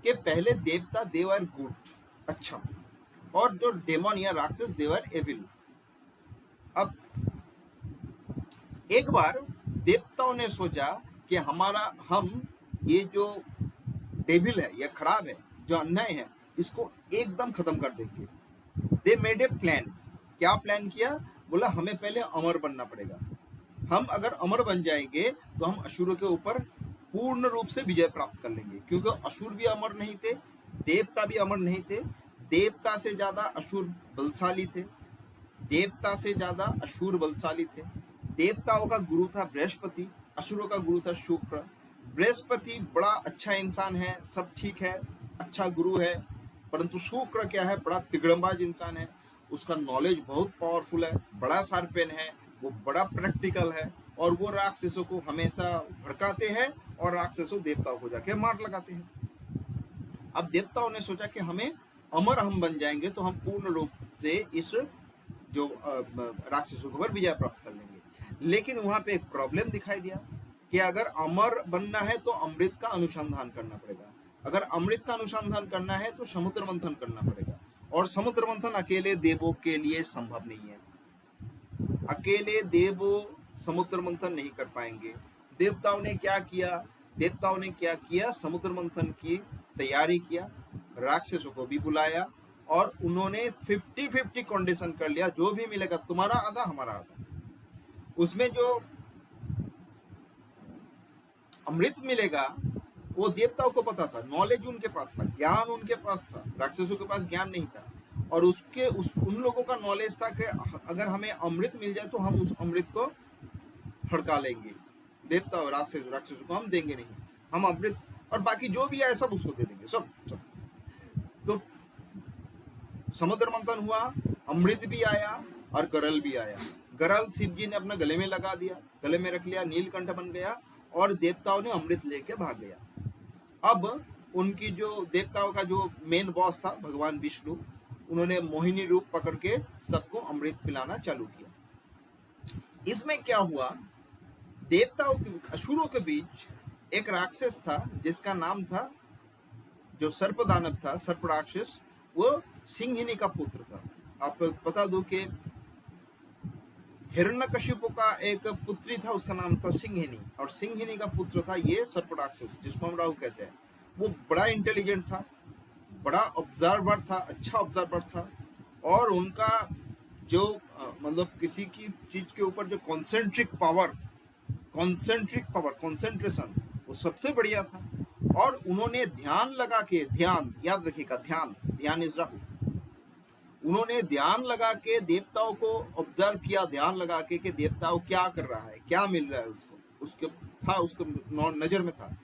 कि पहले देवता दे वर गुड, अच्छा, और जो डेमन या राक्षस दे वर एविल। अब एक बार देवताओं ने सोचा कि हम ये जो डेविल है, ये खराब है, जो अन्याय है, इसको एकदम खत्म कर देंगे। They made a plan. क्या प्लान किया? बोला हमें पहले अमर बनना पड़ेगा। हम अगर अमर बन जाएंगे तो हम असुरों के ऊपर पूर्ण रूप से विजय प्राप्त कर लेंगे, क्योंकि असुर भी अमर नहीं थे, देवता भी अमर नहीं थे। देवता से ज्यादा असुर बलशाली थे, देवता से ज्यादा असुर बलशाली थे। देवताओं का गुरु था बृहस्पति, असुरों का गुरु था शुक्र। बृहस्पति बड़ा अच्छा इंसान है, सब ठीक है, अच्छा गुरु है, परंतु शुक्र क्या है, बड़ा तिगड़मबाज इंसान है। उसका नॉलेज बहुत पावरफुल है, बड़ा शार्पेन है, वो बड़ा प्रैक्टिकल है, और वो राक्षसों को हमेशा भड़काते हैं और राक्षसों देवताओं को जाके मार लगाते हैं। अब देवताओं ने सोचा कि हमें अमर हम बन जाएंगे तो हम पूर्ण रूप से इस जो राक्षसों के ऊपर विजय प्राप्त कर लेंगे। लेकिन वहां पे एक प्रॉब्लम दिखाई दिया कि अगर अमर बनना है तो अमृत का अनुसंधान करना पड़ेगा। अगर अमृत का अनुसंधान करना है तो समुद्र मंथन करना पड़ेगा, और समुद्र मंथन अकेले देवों के लिए संभव नहीं है। अकेले देव समुद्र मंथन नहीं कर पाएंगे। देवताओं ने क्या किया, समुद्र मंथन की तैयारी किया, राक्षसों को भी बुलाया, और उन्होंने 50-50 कंडीशन कर लिया, जो भी मिलेगा तुम्हारा आधा हमारा आधा। उसमें जो अमृत मिलेगा वो देवताओं को पता था, नॉलेज उनके पास था, ज्ञान उनके पास था, राक्षसों के पास ज्ञान नहीं था। और उन लोगों का नॉलेज था कि अगर हमें अमृत मिल जाए तो हम उस अमृत को हड़का लेंगे, देवता और राक्षसों को हम देंगे नहीं, हम अमृत और बाकी जो भी आए सब उसको दे देंगे, सब। तो समुद्र मंथन हुआ, अमृत भी आया और गरल भी आया। गरल शिव जी ने अपने गले में लगा दिया, गले में रख लिया, नीलकंठ बन गया, और देवताओं ने अमृत लेके भाग गया। अब उनकी जो देवताओं का जो मेन बॉस था भगवान विष्णु, उन्होंने मोहिनी रूप पकड़ के सबको अमृत पिलाना चालू किया। इसमें क्या हुआ, देवताओं के असुरों के बीच एक राक्षस था जिसका नाम था, जो सर्प दानव था, सर्प राक्षस, वो सिंहिनी का पुत्र था। आप बता दो कि हिरण्यकशिपु का एक पुत्री था, उसका नाम था सिंहिनी, और सिंहिनी का पुत्र था ये सर्प राक्षस जिसको हम राहु कहते हैं। वो बड़ा इंटेलिजेंट था, बड़ा ऑब्जर्वर था, अच्छा ऑब्जर्वर था, और उनका जो मतलब किसी की चीज के ऊपर जो कंसंट्रेशन वो सबसे बढ़िया था। और उन्होंने ध्यान लगा के, ध्यान याद रखिएगा, ध्यान इज राहु। उन्होंने ध्यान लगा के देवताओं को ऑब्जर्व किया, ध्यान लगा के कि देवताओं क्या कर रहा है, क्या मिल रहा है उसको नजर में था।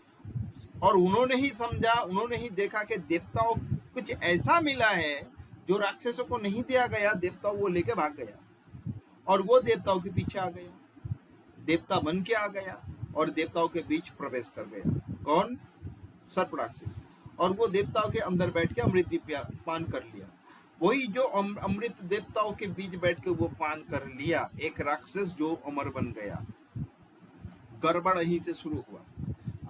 और उन्होंने ही समझा, उन्होंने ही देखा कि देवताओं कुछ ऐसा मिला है जो राक्षसों को नहीं दिया गया, देवताओं वो लेके भाग गया, और वो देवताओं के पीछे आ गया, देवता बन के आ गया और देवताओं के बीच प्रवेश कर गया। कौन? सर्प राक्षस। और वो देवताओं के अंदर बैठ के अमृत भी पान कर लिया। वही जो अमृत देवताओं के बीच बैठ के वो पान कर लिया, एक राक्षस जो अमर बन गया। गड़बड़ यहीं से शुरू हुआ।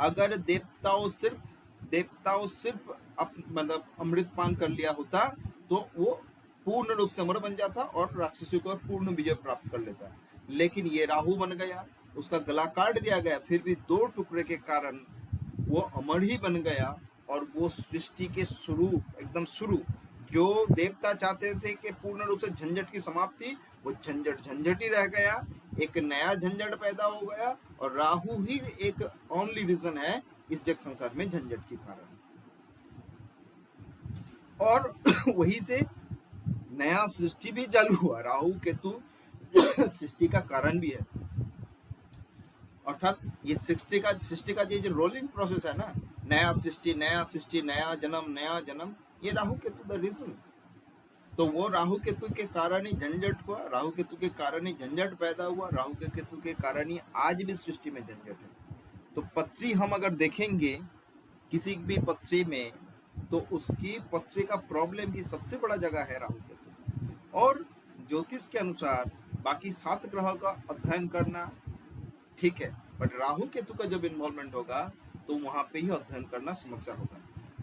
अगर देवताओं सिर्फ मतलब अमृत पान कर लिया होता तो वो पूर्ण रूप से अमर बन जाता और राक्षसों को पूर्ण विजय प्राप्त कर लेता। लेकिन ये राहु बन गया, उसका गला काट दिया गया, फिर भी 2 टुकड़े के कारण वो अमर ही बन गया। और वो सृष्टि के एकदम शुरू जो देवता चाहते थे कि पूर्ण रूप से झंझट की समाप्ति, वो झंझट ही रह गया, एक नया झंझट पैदा हो गया। और राहु ही एक ओनली रीजन है इस जग संसार में झंझट के कारण। और वही से नया सृष्टि भी चालू हुआ। राहु केतु सृष्टि का कारण भी है, अर्थात ये सृष्टि का जो रोलिंग प्रोसेस है ना, नया सृष्टि, नया जन्म, ये राहु केतु द रीजन। तो वो राहु केतु के कारण ही झंझट हुआ, राहु केतु के कारण ही झंझट पैदा हुआ, राहु के केतु के कारण ही आज भी सृष्टि में झंझट है। तो पत्री हम अगर देखेंगे किसी भी पत्री में, तो उसकी पत्री का प्रॉब्लम की सबसे बड़ा जगह है राहु केतु। और ज्योतिष के अनुसार बाकी 7 ग्रहों का अध्ययन करना ठीक है, बट राहु केतु का जब इन्वॉल्वमेंट होगा तो वहां पे ही अध्ययन करना समस्या होगा।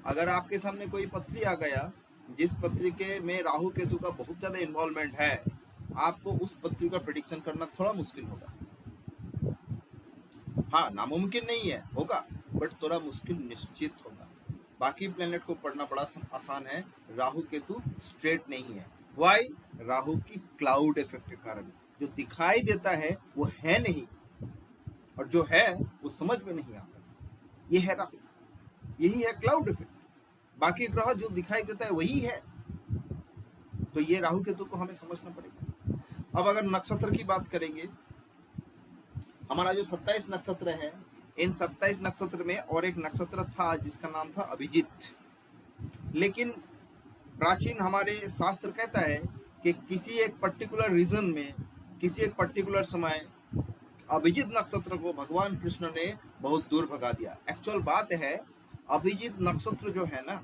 अगर आपके सामने कोई पत्री आ गया जिस पत्री के में राहु केतु का बहुत ज्यादा इन्वॉल्वमेंट है, आपको उस पत्री का प्रेडिक्शन करना थोड़ा मुश्किल होगा। हाँ, नामुमकिन नहीं है, होगा, बट थोड़ा मुश्किल निश्चित होगा। बाकी प्लेनेट को पढ़ना बड़ा आसान है, राहु केतु स्ट्रेट नहीं है। वाई? राहु की क्लाउड इफेक्ट के कारण जो दिखाई देता है वो है नहीं, और जो है वो समझ में नहीं आता। ये है राहु, यही है क्लाउड इफेक्ट। बाकी ग्रह जो दिखाई देता है वही है। तो ये राहु केतु को हमें समझना पड़ेगा। अब अगर नक्षत्र की बात करेंगे, हमारा जो 27 नक्षत्र है, इन 27 नक्षत्र में और एक नक्षत्र था जिसका नाम था अभिजित। लेकिन प्राचीन हमारे शास्त्र कहता है कि किसी एक पर्टिकुलर रीजन में, किसी एक पर्टिकुलर समय अभिजित नक्षत्र को भगवान कृष्ण ने बहुत दूर भगा दिया। एक्चुअल बात है, अभिजित नक्षत्र जो है ना,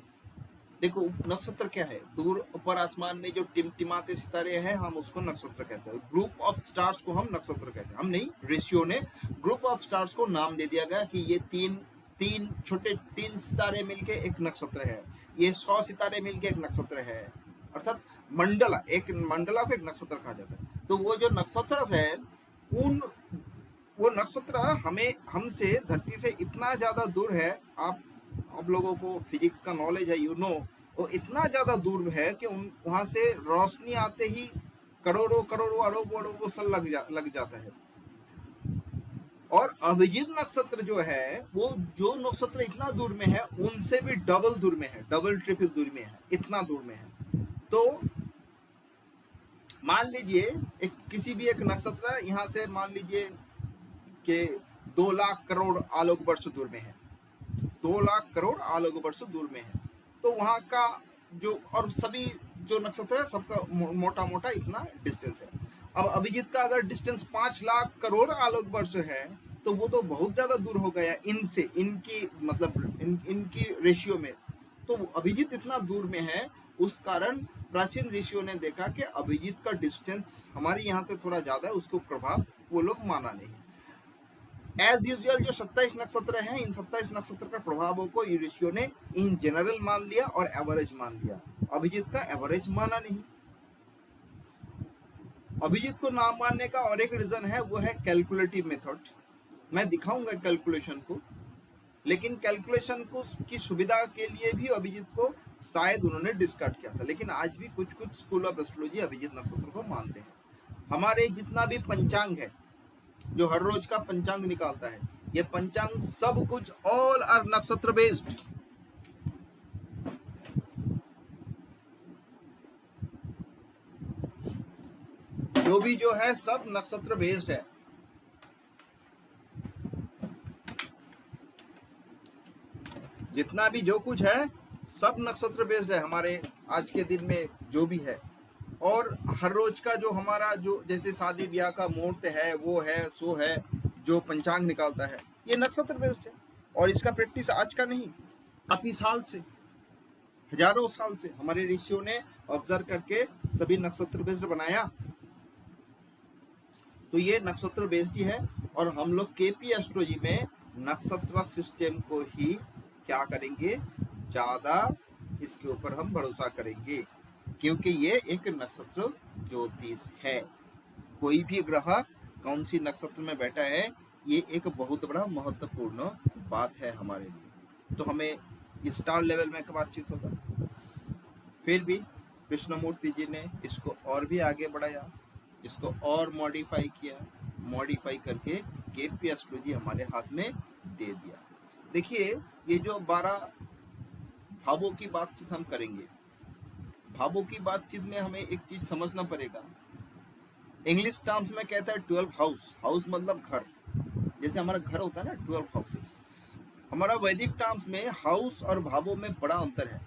देखो नक्षत्र क्या है, दूर ऊपर आसमान में जो टिमटिमाते सितारे हैं, हम उसको नक्षत्र कहते हैं। ग्रुप ऑफ स्टार्स को हम नक्षत्र कहते हैं। हम नहीं, ऋषियों ने ग्रुप ऑफ स्टार्स को नाम दे दिया गया कि ये तीन छोटे सितारे मिलके एक नक्षत्र है, ये 100 सितारे मिलके एक नक्षत्र है, अर्थात मंडला, एक मंडला को एक नक्षत्र कहा जाता है। तो वो जो नक्षत्र है, वो नक्षत्र हमसे धरती से इतना ज्यादा दूर है, आप लोगों को फिजिक्स का नॉलेज है, यू नो, वो इतना ज्यादा दूर है कि वहां से रोशनी आते ही करोड़ों अरबों साल लग जाता है। और अभिजित नक्षत्र जो है, वो जो नक्षत्र इतना दूर में है उनसे भी डबल दूर में है, डबल ट्रिपल दूर में है, इतना दूर में है। तो मान लीजिए किसी भी एक नक्षत्र यहाँ से मान लीजिए कि 2 लाख करोड़ आलोक वर्ष दूर में है, 2 लाख करोड़ आलोक वर्ष दूर में है। तो वहां का जो, और सभी जो नक्षत्र है सबका मोटा मोटा इतना डिस्टेंस है। अब अभिजीत का अगर डिस्टेंस 5 लाख करोड़ आलोक वर्ष है तो वो तो बहुत ज्यादा दूर हो गया इनसे, इनकी मतलब इनकी रेशियो में। तो अभिजीत इतना दूर में है, उस कारण प्राचीन ऋषियों ने देखा कि अभिजीत का डिस्टेंस हमारे यहाँ से थोड़ा ज्यादा है, उसको प्रभाव वो लोग माना नहीं। एज यूजुअल जो 27 नक्षत्र हैं, इन 27 नक्षत्र के प्रभावों को ऋषियों ने इन जनरल मान लिया और एवरेज मान लिया, अभिजीत का एवरेज माना नहीं। अभिजीत को नाम मानने का और एक रीजन है, वो है कैलकुलेटिव मेथड। मैं दिखाऊंगा कैलकुलेशन को, लेकिन कैलकुलेशन को की सुविधा के लिए भी अभिजीत को शायद उन्होंने डिस्कार्ड किया था, लेकिन आज भी कुछ स्कूल ऑफ एस्ट्रोलॉजी अभिजीत नक्षत्र को मानते हैं। हमारे जितना भी पंचांग है, जो हर रोज का पंचांग निकालता है, ये पंचांग सब कुछ ऑल आर नक्षत्र बेस्ड। जो भी जो है सब नक्षत्र बेस्ड है। जितना भी जो कुछ है सब नक्षत्र बेस्ड है हमारे आज के दिन में जो भी है। और हर रोज का जो हमारा जो जैसे शादी ब्याह का मुहूर्त है, वो है सो है, जो पंचांग निकालता है ये नक्षत्र बेस्ड है। और इसका प्रैक्टिस आज का नहीं, काफी साल से, हजारों साल से हमारे ऋषियों ने ऑब्जर्व करके सभी नक्षत्र बेस्ड बनाया। तो ये नक्षत्र बेस्ड ही है। और हम लोग केपी एस्ट्रोलॉजी में नक्षत्र सिस्टम को ही क्या करेंगे, ज्यादा इसके ऊपर हम भरोसा करेंगे, क्योंकि ये एक नक्षत्र ज्योतिष है। कोई भी ग्रह कौन सी नक्षत्र में बैठा है, ये एक बहुत बड़ा महत्वपूर्ण बात है हमारे लिए। तो हमें स्टार लेवल में बातचीत होगा। फिर भी कृष्णमूर्ति जी ने इसको और भी आगे बढ़ाया, इसको और मॉडिफाई किया, मॉडिफाई करके केपी एस्ट्रोलॉजी हमारे हाथ में दे दिया। देखिए, ये जो 12 भावों की बातचीत हम करेंगे, भावों की बातचीत में हमें एक चीज समझना पड़ेगा। इंग्लिश टर्म्स में कहता है 12 हाउस, हाउस मतलब घर, जैसे हमारा घर होता है ना 12 हाउसेस। हमारा वैदिक टर्म्स में हाउस और भावों में बड़ा अंतर है।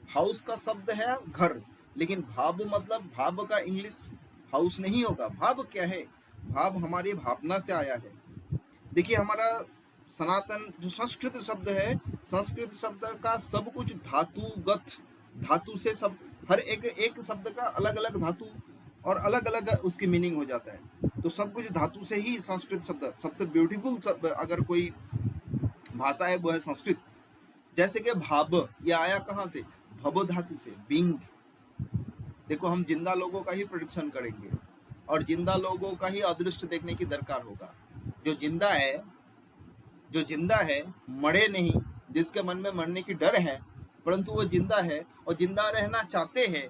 हाउस का शब्द है घर, लेकिन भाव मतलब भाव का इंग्लिश हाउस नहीं होगा। भाव क्या है, भाव हमारी भावना से आया है। देखिए, हमारा सनातन जो संस्कृत शब्द है, संस्कृत शब्द का सब कुछ धातुगत, धातु से सब, हर एक शब्द का अलग अलग धातु और अलग अलग उसकी मीनिंग हो जाता है। तो सब कुछ धातु से ही संस्कृत शब्द, सबसे ब्यूटीफुल शब्द अगर कोई भाषा है वो है संस्कृत। जैसे कि भाव, ये आया कहाँ से, भव धातु से, बींग। देखो, हम जिंदा लोगों का ही प्रोडिक्शन करेंगे और जिंदा लोगों का ही अदृष्ट देखने की दरकार होगा। जो जिंदा है, मरे नहीं, जिसके मन में मरने की डर है, परंतु वो जिंदा है और जिंदा रहना चाहते हैं।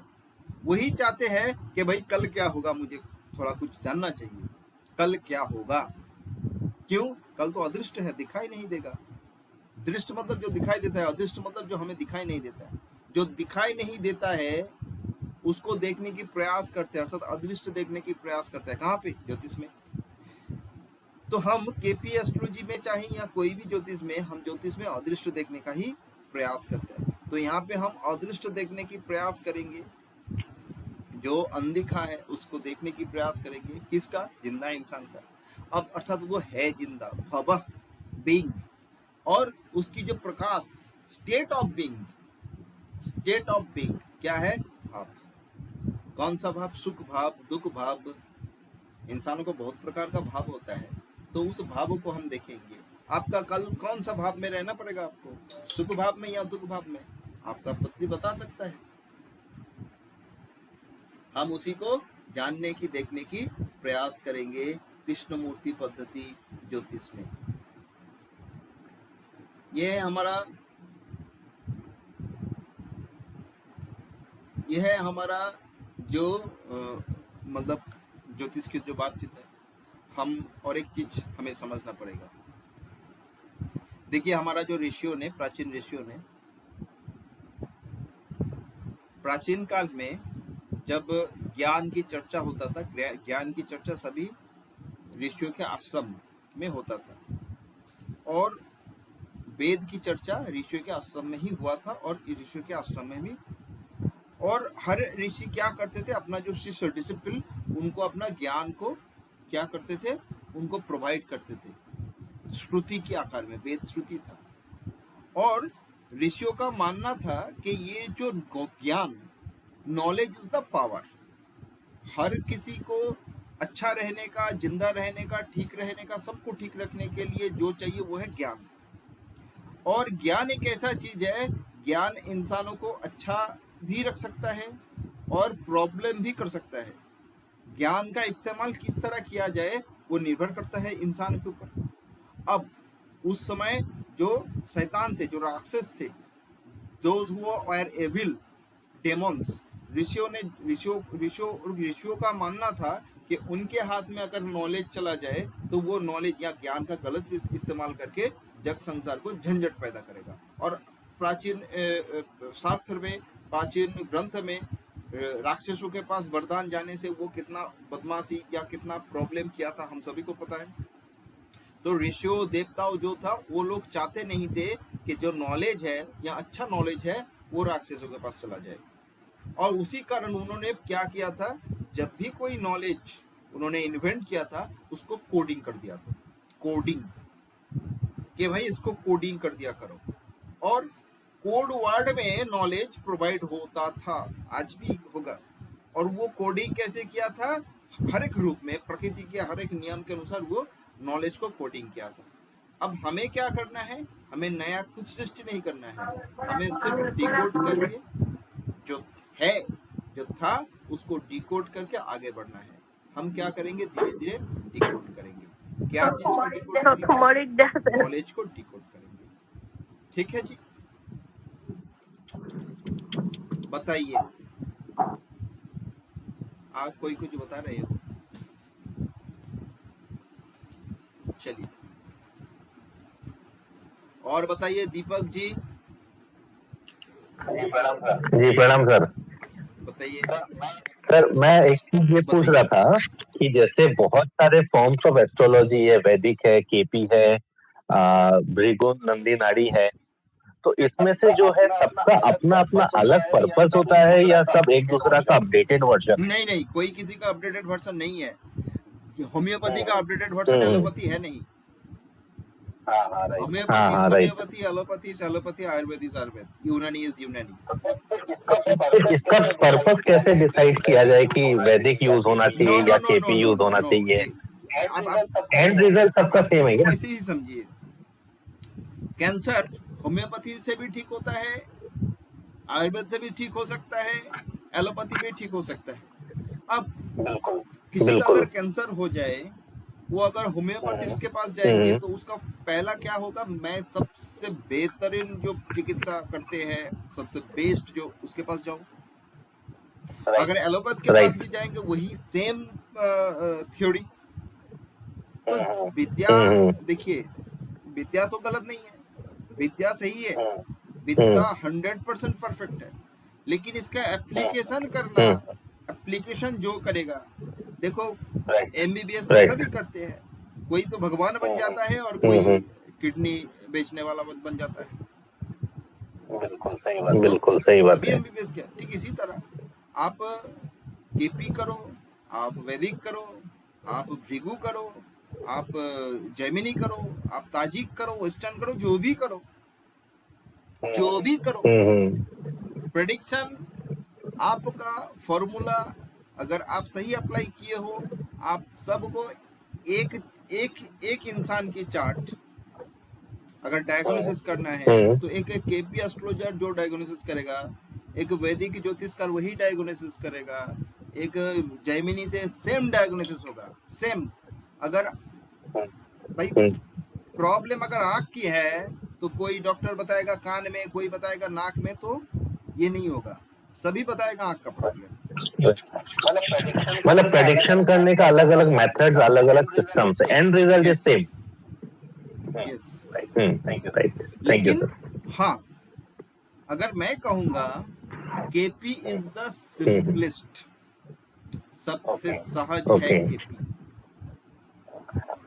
वही चाहते हैं कि भाई कल क्या होगा, मुझे थोड़ा कुछ जानना चाहिए, कल क्या होगा। क्यों? कल तो अदृष्ट है, दिखाई नहीं देगा। दृष्ट मतलब जो दिखाई देता है, अदृष्ट मतलब जो हमें दिखाई नहीं देता है। जो दिखाई नहीं देता है उसको देखने की प्रयास करते हैं, अर्थात अदृष्ट देखने की प्रयास करते हैं। कहाँ पे? ज्योतिष में। तो हम केपी एस्ट्रोलॉजी में चाहे या कोई भी ज्योतिष में, हम ज्योतिष में अदृष्ट देखने का ही प्रयास करते हैं। तो यहाँ पे हम अदृष्ट देखने की प्रयास करेंगे, जो अनदिखा है उसको देखने की प्रयास करेंगे। किसका? जिंदा इंसान का। अब अर्थात वो है जिंदा, भवः बीइंग, और उसकी जो प्रकाश, state of being, state of being क्या है? भाव। कौन सा भाव? सुख भाव, दुख भाव। इंसानों को बहुत प्रकार का भाव होता है, तो उस भावों को हम देखेंगे। आपका कल कौन सा भाव में रहना पड़ेगा आपको, सुख भाव में या दुख भाव में? आपका पत्री बता सकता है। हम उसी को जानने की, देखने की प्रयास करेंगे कृष्णमूर्ति पद्धति ज्योतिष में। यह है हमारा जो मतलब ज्योतिष की जो बातचीत है। हम और एक चीज हमें समझना पड़ेगा। देखिए, हमारा जो ऋषियों ने, प्राचीन ऋषियों ने, प्राचीन काल में जब ज्ञान की चर्चा होता था, ज्ञान की चर्चा सभी ऋषियों के आश्रम में होता था, और वेद की चर्चा ऋषियों के आश्रम में ही हुआ था, और ऋषियों के आश्रम में भी। और हर ऋषि क्या करते थे? अपना जो शिष्य, डिसिपल, उनको अपना ज्ञान को क्या करते थे? उनको प्रोवाइड करते थे श्रुति के आकार में। वेद श्रुति था, और ऋषियों का मानना था कि ये जो ज्ञान, नॉलेज इज द पावर। हर किसी को अच्छा रहने का, जिंदा रहने का, ठीक रहने का, सबको ठीक रखने के लिए जो चाहिए वो है ज्ञान। और ज्ञान एक ऐसा चीज है, ज्ञान इंसानों को अच्छा भी रख सकता है और प्रॉब्लम भी कर सकता है। ज्ञान का इस्तेमाल किस तरह किया जाए वो निर्भर करता है इंसान के ऊपर। अब उस समय जो शैतान थे, जो राक्षस थे, those who were evil demons, ऋषियों का मानना था कि उनके हाथ में अगर नॉलेज चला जाए तो वो नॉलेज या ज्ञान का गलत इस्तेमाल करके जग संसार को झंझट पैदा करेगा। और प्राचीन शास्त्र में, प्राचीन ग्रंथ में राक्षसों के पास वरदान जाने से वो कितना बदमाशी या कितना प्रॉब्लम किया था हम सभी को पता है। तो ऋषियों, देवताओं जो था, वो लोग चाहते नहीं थे कि जो नॉलेज है या अच्छा नॉलेज है वो राक्षसों के पास चला जाए। और उसी कारण उन्होंने क्या किया था? जब भी कोई नॉलेज उन्होंने इन्वेंट किया था उसको कोडिंग कर दिया था। कोडिंग कि भाई इसको कोडिंग कर दिया करो, और कोड वर्ड में नॉलेज प्रोवाइड होता था, आज भी होगा। और वो कोडिंग कैसे किया था? हर एक रूप में, प्रकृति के हर एक नियम के अनुसार वो नॉलेज को कोडिंग किया था। अब हमें क्या करना है? हमें नया कुछ सृष्टि नहीं करना है, हमें सिर्फ डिकोड करके जो है, जो था, उसको डिकोड करके आगे बढ़ना है। हम क्या करेंगे? धीरे धीरे डिकोड करेंगे। क्या चीज को डिकोड करेंगे? नॉलेज को डिकोड करेंगे। ठीक है जी, बताइए, आप कोई कुछ बता रहे हो? चलिए और बताइए, दीपक जी। जी प्रणाम सर। बताइए सर, मैं एक चीज ये पूछ रहा था कि जैसे बहुत सारे फॉर्म्स ऑफ एस्ट्रोलॉजी है, वैदिक है, केपी है, भृगु नंदी नाड़ी है, तो इसमें से जो है सबका अपना अपना अलग पर्पस होता है या सब एक दूसरा का अपडेटेड वर्जन? नहीं, कोई किसी का अपडेटेड वर्जन नहीं है। होम्योपैथी का अपडेटेड वर्जन एलोपैथी है नहीं। होम्योपैथी, एलोपैथी, एलोपैथी, आयुर्वेद, यूनानी इज यूनानी। इसका पर्पस कैसे डिसाइड किया जाए कि वैदिक यूज होना चाहिए या केपी यूज होना चाहिए? एंड रिजल्ट सबका सेम है क्या? ऐसे ही समझिए, कैंसर होम्योपैथी से भी ठीक होता है, आयुर्वेद से भी ठीक हो सकता है, एलोपैथी भी ठीक हो सकता है। अब किसी का अगर कैंसर हो जाए, वो अगर होम्योपैथिस्ट के पास जाएंगे तो उसका पहला क्या होगा? मैं सबसे बेहतरीन जो चिकित्सा करते हैं, सबसे बेस्ट जो, उसके पास जाऊं। अगर एलोपैथ के पास भी जाएंगे, वही सेम थ्योरी। तो विद्या, देखिए, विद्या तो गलत नहीं है, विद्या सही है, हम्म, विद्या 100% परफेक्ट है, लेकिन इसका एप्लीकेशन करना, एप्लीकेशन जो करेगा, देखो राइट एमबीबीएस तो राइट सभी करते हैं, कोई तो भगवान बन जाता है और कोई किडनी बेचने वाला बन जाता है। बिल्कुल सही बात, तो बिल्कुल सही बात सभी है। एमबीबीएस क्या, ठीक इसी तरह आप केपी करो, आप वैदिक करो, आप भृगु करो, आप जैमिनी करो, आप ताजिक करो, वेस्टर्न करो, जो भी करो, जो भी करो, प्रेडिक्शन आपका फॉर्मूला अगर आप सही अप्लाई किए हो, आप सबको एक एक एक इंसान की चार्ट अगर डायग्नोसिस करना है तो एक एक केपी एस्ट्रोलजर जो डायग्नोसिस करेगा, एक वैदिक ज्योतिषकार वही डायग्नोसिस करेगा, एक जैमिनी से सेम डायग्नोसिस होगा, सेम। अगर भाई प्रॉब्लम अगर आँख की है तो कोई डॉक्टर बताएगा कान में, कोई बताएगा नाक में, तो ये नहीं होगा, सभी बताएगा आँख का प्रॉब्लम। मतलब प्रेडिक्शन करने का अलग अलग मेथड्स, अलग अलग systems, and result is same. Yes, thank you sir. लेकिन हाँ, अगर मैं कहूंगा केपी इज द सिंपलेस्ट, सबसे सहज है केपी।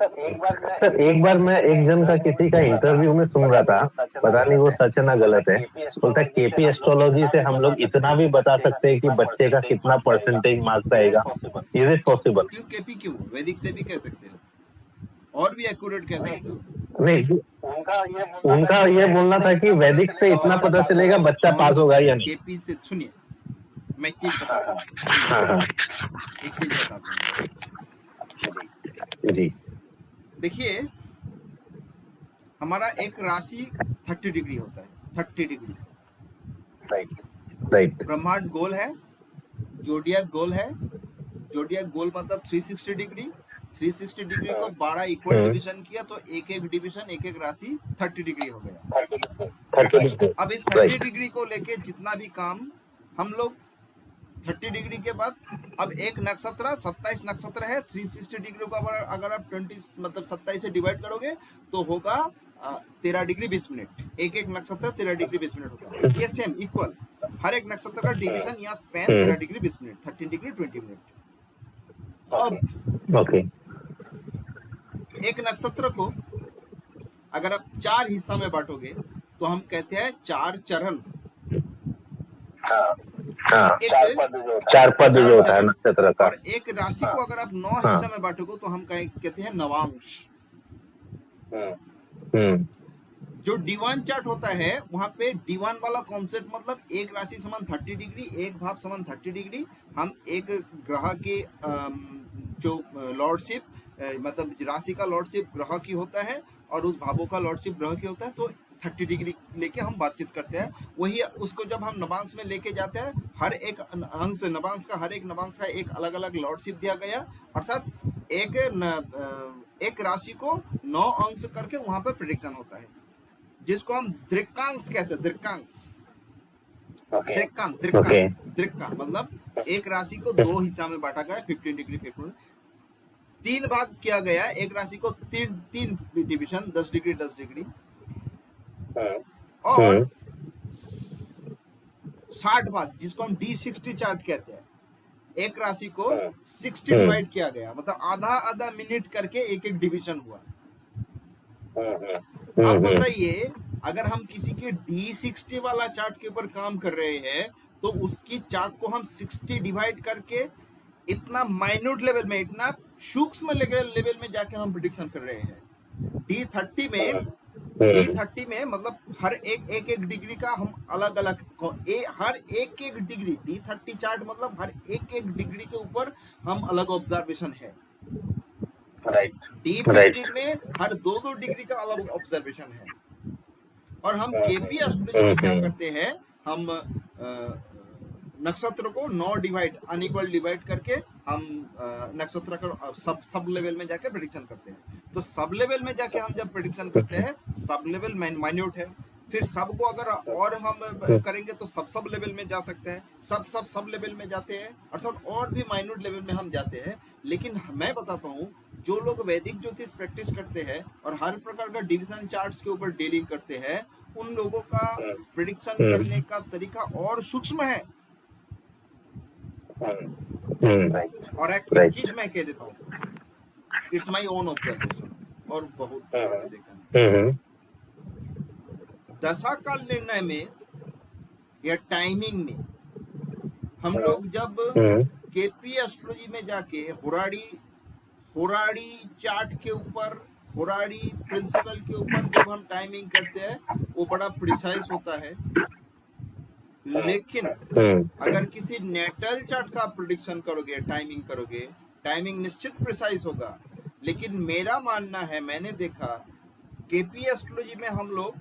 सर एक बार मैं एक जन का किसी का इंटरव्यू में सुन रहा था, पता नहीं वो सच है ना गलत है, बोलता है केपी एस्ट्रोलॉजी से हम लोग इतना भी बता सकते हैं कि बच्चे का कितना परसेंटेज मार्क्स आएगा। Is it possible? क्यों केपी, क्यों वैदिक से भी कह सकते हो और भी एक्यूरेट कह सकते हो। नहीं, उनका ये बोलना था कि वैदिक से इतना पता चलेगा बच्चा पास होगा या नहीं। केपी से सुनिए, मैं एक चीज बताता हूँ, एक चीज बताता हूँ जी। देखिए, हमारा एक राशि 30 डिग्री होता है, 30 डिग्री। राइट। ब्रह्मांड गोल है, जोडियक गोल है, जोडियक गोल मतलब 360 डिग्री, 360 डिग्री को 12 इक्वल डिवीजन किया तो एक एक डिवीजन, एक एक राशि 30 डिग्री हो गया। 30 डिग्री। अब इस 30 डिग्री को लेके जितना भी काम हम लोग 30 डिग्री के बाद, अब एक नक्षत्र 27 नक्षत्र है, 360 डिग्री को अगर आप 20 मतलब 27 से डिवाइड करोगे तो होगा 13 डिग्री 20 मिनट, एक एक नक्षत्र 13 डिग्री 20 मिनट होगा। ये सेम इक्वल, हर एक नक्षत्र का डिवीजन या span 13 degree 20 minute, 13 degree 20 minute. अब एक नक्षत्र को अगर आप 4 हिस्सा में बांटोगे तो हम कहते हैं 4 चरण। चार पद जो होता है नक्षत्र का। और एक राशि को अगर आप 9 हिस्सा में बांटोगे तो हम कहते हैं नवांश। जो डिवान चार्ट होता है वहां पे डिवान वाला कॉन्सेप्ट मतलब एक राशि समान 30 डिग्री, एक भाव समान 30 डिग्री। हम एक ग्रह के जो लॉर्डशिप मतलब राशि का लॉर्डशिप ग्रह की होता है और उस भावों का लॉर्डशिप ग्रह की होता है, तो 30 डिग्री लेके हम बातचीत करते हैं। वही उसको जब हम नवांश में लेके जाते हैं, हर एक अंश नवांश का, हर एक नवांश का एक अलग अलग लॉर्डशिप दिया गया, अर्थात एक राशि को 9 अंश करके वहां पर प्रेडिक्शन होता है, जिसको हम दृक्कांश कहते हैं। दृक्कांश, दृक्कांश मतलब एक राशि को 2 हिस्सा में बांटा गया, 15 डिग्री 15 3 भाग किया गया, एक राशि को तीन डिवीजन, 10 डिग्री 10 डिग्री, और 60 भाग जिसको हम D60 चार्ट कहते हैं। एक राशि को 60 डिवाइड किया गया, मतलब आधा आधा मिनट करके एक एक डिवीजन हुआ। अब बताइए, अगर हम किसी के D60 वाला चार्ट के ऊपर काम कर रहे हैं तो उसकी चार्ट को हम 60 डिवाइड करके इतना माइन्यूट लेवल में, इतना सूक्ष्म लेवल में जाके हम प्रेडिक्शन कर रहे हैं। D30 में मतलब हर एक डिग्री का हम अलग अलग हर एक डिग्री, D30 चार्ट मतलब हर एक डिग्री के ऊपर हम अलग ऑब्जर्वेशन है। D15 में हर 2 डिग्री का अलग ऑब्जर्वेशन है। और हम केपी एस्ट्रोलॉजी में क्या करते हैं, हम नक्षत्र को 9 डिवाइड अनइक्वल डिवाइड करके हम नक्षत्र का सब लेवल में जाके प्रेडिक्शन करते हैं। तो सब लेवल में जाके हम जब प्रेडिक्शन करते हैं, सब लेवल माइन्यूट है, फिर सबको अगर और हम करेंगे तो सब लेवल में जा सकते हैं, सब लेवल में जाते हैं, अर्थात और भी माइन्यूट लेवल में हम जाते हैं। लेकिन मैं बताता हूँ जो लोग वैदिक ज्योतिष प्रैक्टिस करते हैं और हर प्रकार का डिवीजन चार्ट्स के ऊपर डीलिंग करते हैं, उन लोगों का प्रिडिक्शन करने का तरीका और सूक्ष्म है। और एक चीज मैं कह देता हूँ, इट्स माई ओन ऑब्जर्वेशन और बहुत मैंने देखा, दशा काल निर्णय में या टाइमिंग में हम लोग जब केपी एस्ट्रोलॉजी में जाके होराड़ी चार्ट के ऊपर, होराड़ी प्रिंसिपल के ऊपर जब हम टाइमिंग करते हैं, वो बड़ा प्रिसाइज होता है। लेकिन अगर किसी नेटल चार्ट का प्रेडिक्शन करोगे, टाइमिंग करोगे, टाइमिंग निश्चित प्रिसाइज होगा। लेकिन मेरा मानना है, मैंने देखा केपी एस्ट्रोलॉजी में हम लोग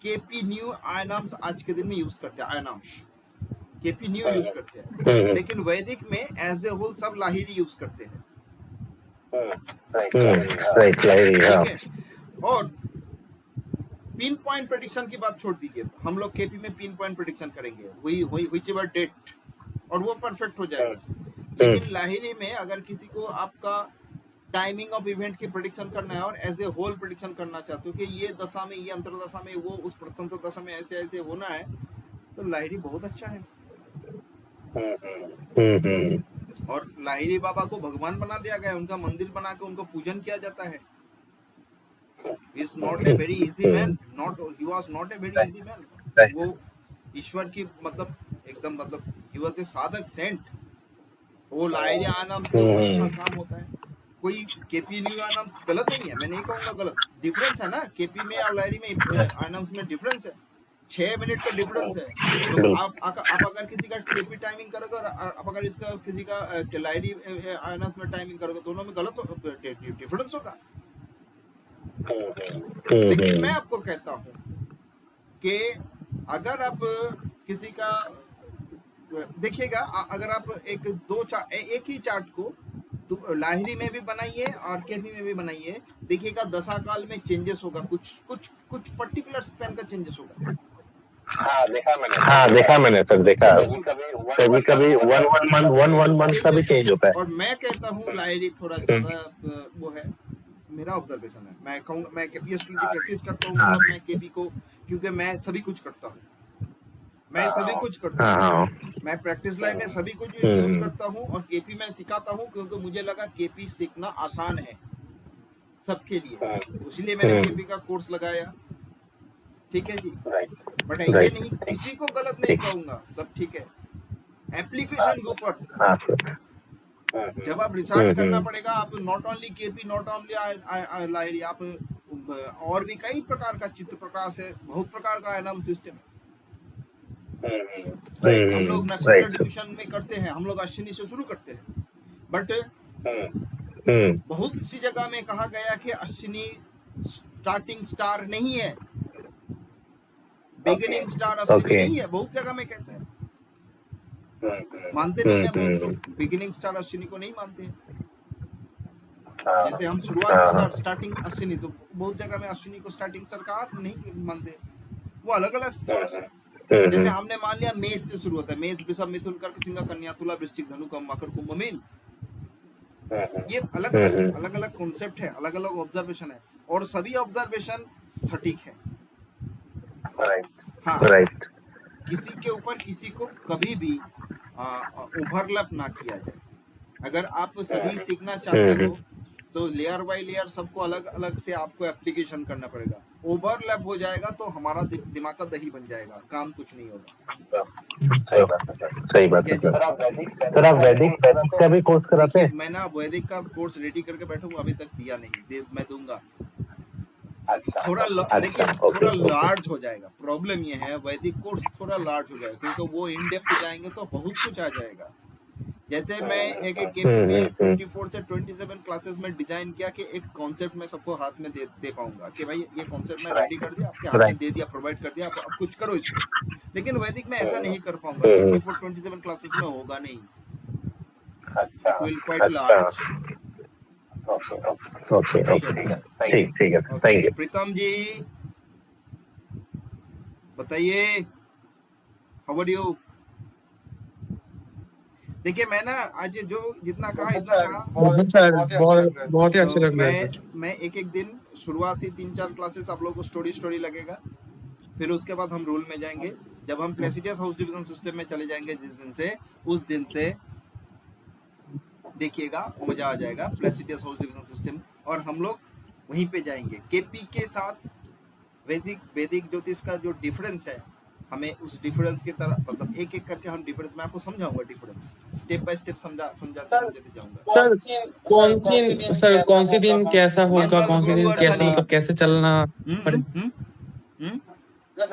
केपी न्यू आयनाम्स आज के दिन में यूज करते हैं, आयनाम्स केपी न्यू यूज करते हैं, लेकिन वैदिक में एज ए होल सब लाहिरी यूज करते हैं। राइट, लाहिरी, हाँ। ठीक है। और पिन पॉइंट प्रेडिक्शन की बात छोड़ दीजिए, हम लोग केपी में पिन पॉइंट प्रेडिक्शन करेंगे, व्हिच एवर डेट, और वो परफेक्ट हो जाएगा। लेकिन लाहिरी में अगर किसी को आपका टाइमिंग ऑफ इवेंट की प्रेडिक्शन करना है और एज ए होल प्रेडिक्शन करना चाहते हो कि ये दशा में, ये अंतरदशा में, वो उस प्रतंत्र दशा में ऐसे ऐसे होना है, तो लाहिरी बहुत अच्छा है। और लाहिरी बाबा को भगवान बना दिया गया, उनका मंदिर बना के उनको पूजन किया जाता है। He is not a very easy man, he was not a very easy man। वो ईश्वर की मतलब एकदम मतलब he was a साधक सेंट। वो लाहिरी आनाम्स के ऊपर उनका काम होता है। कोई केपी न्यू आनाम्स गलत नहीं है, मैं नहीं कहूंगा गलत, डिफरेंस है ना, केपी में और लाहिरी में आनाम्स में डिफरेंस है, 6 मिनट का डिफरेंस है। तो आप अगर किसी का केपी टाइमिंग करोगे और आप अगर इसका किसी का लाहिरी आनाम्स में टाइमिंग करोगे, दोनों में गलत डिफरेंस होगा। लेकिन मैं आपको कहता हूं कि अगर आप किसी का देखिएगा, अगर आप एक ही चार्ट को लाहिरी में भी बनाइए और केपी में भी बनाइए, देखिएगा दशा काल में चेंजेस होगा, कुछ पर्टिकुलर स्पैन का चेंजेस होगा। हाँ, देखा मैंने सर, देखा कभी वन मंथ का भी चेंज होता है। और मैं कहता हूँ लाहिरी थोड़ा ज्यादा वो है, मेरा ऑब्जर्वेशन है। मैं कहूँगा, मैं केपी एस्ट्रोलॉजी प्रैक्टिस करता हूँ, मतलब मैं केपी को, क्योंकि मैं सभी कुछ करता हूँ, मैं प्रैक्टिस लाइफ में सभी कुछ यूज करता हूँ और केपी में सिखाता हूँ, क्योंकि मुझे लगा केपी सीखना आसान है सबके लिए, इसलिए मैंने केपी का कोर्स लगाया। ठीक है जी, बट ये नहीं, किसी को गलत नहीं कहूंगा, सब ठीक है। एप्लीकेशन के ऊपर जब आप रिसर्च करना पड़ेगा, आप not only KP, not only Lahiri, आप और भी कई प्रकार का चित्र प्रकाश है, बहुत प्रकार का एनाम सिस्टम है। हम लोग नक्षत्र डिवीजन में करते हैं, हम लोग अश्विनी से शुरू करते हैं, बट बहुत सी जगह में कहा गया कि अश्विनी स्टार्टिंग स्टार नहीं है, बिगिनिंग स्टार अश्विनी नहीं है, बहुत जगह में कहते हैं, मानते नहीं है बहुत लोग, बिगिनिंग स्टार अश्विनी को नहीं मानते हैं। जैसे हम शुरुआती स्टार्टिंग अश्विनी, तो बहुत जगह में अश्विनी को स्टार्टिंग स्टार का नहीं मानते, वो अलग अलग स्टार्स है। जैसे हमने मान लिया मेष से शुरू होता है, मेष, वृषभ, मिथुन, कर्क, सिंह, कन्या, तुला, वृश्चिक, धनु, मकर, कुंभ, मीन, ये अलग अलग कॉन्सेप्ट है, अलग अलग ऑब्जर्वेशन है, और सभी ऑब्जर्वेशन सटीक है। हाँ, किसी के ऊपर किसी को कभी भी ओवरलैप ना किया जाए। अगर आप सभी सीखना चाहते हो तो लेयर बाय लेयर सबको अलग अलग से आपको एप्लीकेशन करना पड़ेगा। ओवरलैप हो जाएगा तो हमारा दिमाग का दही बन जाएगा, काम कुछ नहीं होगा। सही बात है सर। आप वैदिक का भी कोर्स कराते हैं? मैं ना वैदिक का कोर्स रेडी करके बैठा हूँ, अभी तक दिया नहीं, मैं दूंगा। थोड़ा देखिए, थोड़ा लार्ज हो जाएगा। प्रॉब्लम ये है, वैदिक कोर्स थोड़ा लार्ज हो जाएगा, क्योंकि वो इन डेप्थ जाएंगे तो बहुत कुछ आ जाएगा। जैसे मैं एक केपी में 24 से 27 क्लासेस में डिजाइन किया कि एक कॉन्सेप्ट मैं सबको हाथ में दे पाऊंगा कि भाई ये कॉन्सेप्ट मैं रेडी कर दिया, आपके हाथ में दे दिया, प्रोवाइड कर दिया, आप कुछ करो इसको। लेकिन वैदिक में ऐसा नहीं कर पाऊंगा, 24-27 क्लासेस में होगा नहीं, विल क्वाइट लार्ज। ओके, ठीक है, थैंक यू। प्रीतम जी बताइए, हाउ आर यू? देखिए मैं ना आज जो जितना कहा इतना कहा, सर बहुत ही अच्छा तो लग रहा है सर। मैं एक एक दिन शुरुआती 3-4 क्लासेस आप लोगों को स्टोरी लगेगा, फिर उसके बाद हम रूल में जाएंगे। जब हम प्लेसिडियस हाउस डिवीजन सिस्टम में चले जाएंगे जिस दिन से, उस दिन से देखिएगा मजा आ जाएगा प्लेसिडियस हाउस डिवीजन सिस्टम, और हम लोग वहीं पे जाएंगे। केपी के साथ वैदिक ज्योतिष का जो डिफरेंस है, हमें उस डिफरेंस की तरह मतलब एक एक करके हम डिफरेंस, मैं आपको समझाऊंगा डिफरेंस, स्टेप बाय स्टेप समझाते जाऊंगा। सर कौन सी दिन कैसा होगा, कौन सी दिन कैसे मतलब कैसे चलना पड़े? ना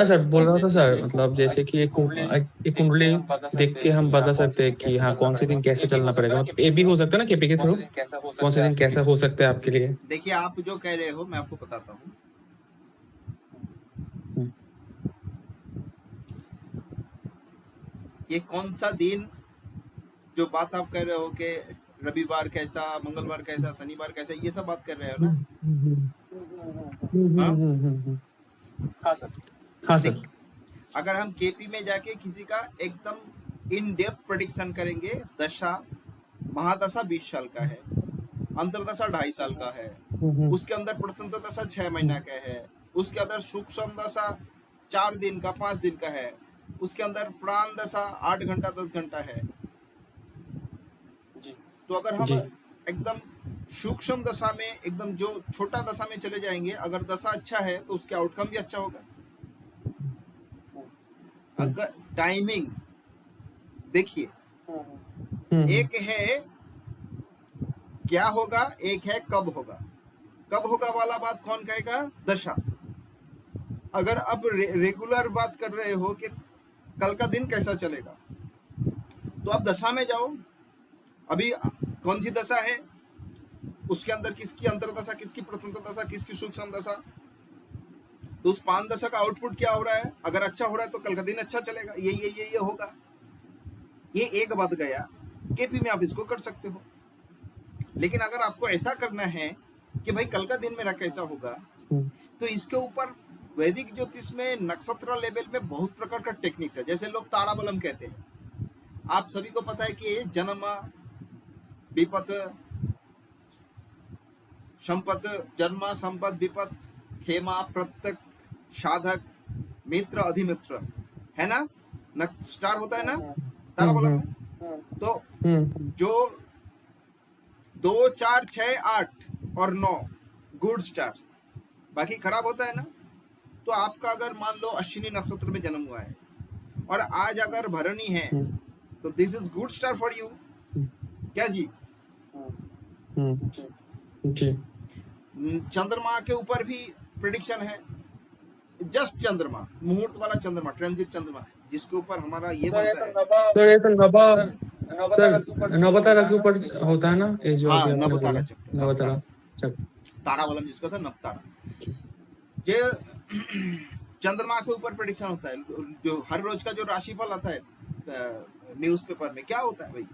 सर बोल रहा था सर, मतलब जैसे कि एक कुंडली देख के हम बता सकते हैं कि हाँ कौन से दिन कैसे चलना पड़ेगा, मतलब ये भी हो सकता है ना केपी के थ्रू, कौन से दिन कैसा हो सकता है आपके लिए? देखिए आप जो कह रहे हो मैं आपको बताता हूँ। ये कौन सा दिन, जो बात आप कह रहे हो कि रविवार कैसा, मंगलवार कैसा, शनिवार कैसा, ये सब बात कर रहे हो ना? हाँ सर। देखिए अगर हम केपी में जाके किसी का एकदम इन डेप्थ प्रेडिक्शन करेंगे, दशा महादशा 20 साल का है, अंतरदशा 2.5 साल का है, उसके अंदर प्रत्यंत दशा 6 महीना का है, उसके अंदर सूक्ष्म दशा 4 दिन का 5 दिन का है, उसके अंदर प्राण दशा 8 घंटा 10 घंटा है। तो अगर हम एकदम सूक्ष्म दशा में, एकदम जो छोटा दशा में चले जाएंगे, अगर दशा अच्छा है तो उसके आउटकम भी अच्छा होगा। अगर टाइमिंग देखिए, एक है क्या होगा, एक है कब होगा। कब होगा वाला बात कौन कहेगा? दशा। अगर अब रेगुलर बात कर रहे हो कि कल का दिन कैसा चलेगा, तो आप दशा में जाओ। अभी कौन सी दशा है, उसके अंदर किसकी अंतरदशा, किसकी प्रथम दशा, किसकी सूक्ष्म दशा, तो उस 5 दशा का आउटपुट क्या हो रहा है। अगर अच्छा हो रहा है तो कल का दिन अच्छा चलेगा, ये होगा। ये एक बात गया, केपी में आप इसको कर सकते हो। लेकिन अगर आपको ऐसा करना है कि भाई कल का दिन मेरा कैसा होगा, तो इसके ऊपर वैदिक ज्योतिष में नक्षत्र लेवल में बहुत प्रकार का टेक्निक्स है। जैसे लोग ताराबलम कहते हैं, आप सभी को पता है कि जन्म, विपत, संपत, जन्म, संपत, विपत, खेमा, प्रत्यक, साधक, मित्र, अधिमित्र, है ना? स्टार होता है ना ताराबलम में। तो जो 2, 4, 6, 8 और 9 गुड स्टार, बाकी खराब होता है ना। तो आपका अगर मान लो अश्विनी नक्षत्र में जन्म हुआ है और आज अगर भरणी है, तो this is good star for you. क्या जी? चंद्रमा के ऊपर भी प्रेडिक्शन है, जस्ट चंद्रमा, मुहूर्त वाला चंद्रमा, ट्रांजिट चंद्रमा, जिसके ऊपर हमारा ये बनता है। सर ये तो नवतारा के ऊपर होता है ना, ये जो हाँ, अभी आपने बोला नवतारा चक्र, नवतारा ताराबलम जिसको था नवतारा, जे चंद्रमा के ऊपर प्रेडिक्शन होता है। जो हर रोज का जो राशिफल आता है न्यूज़पेपर में, क्या होता है भाई,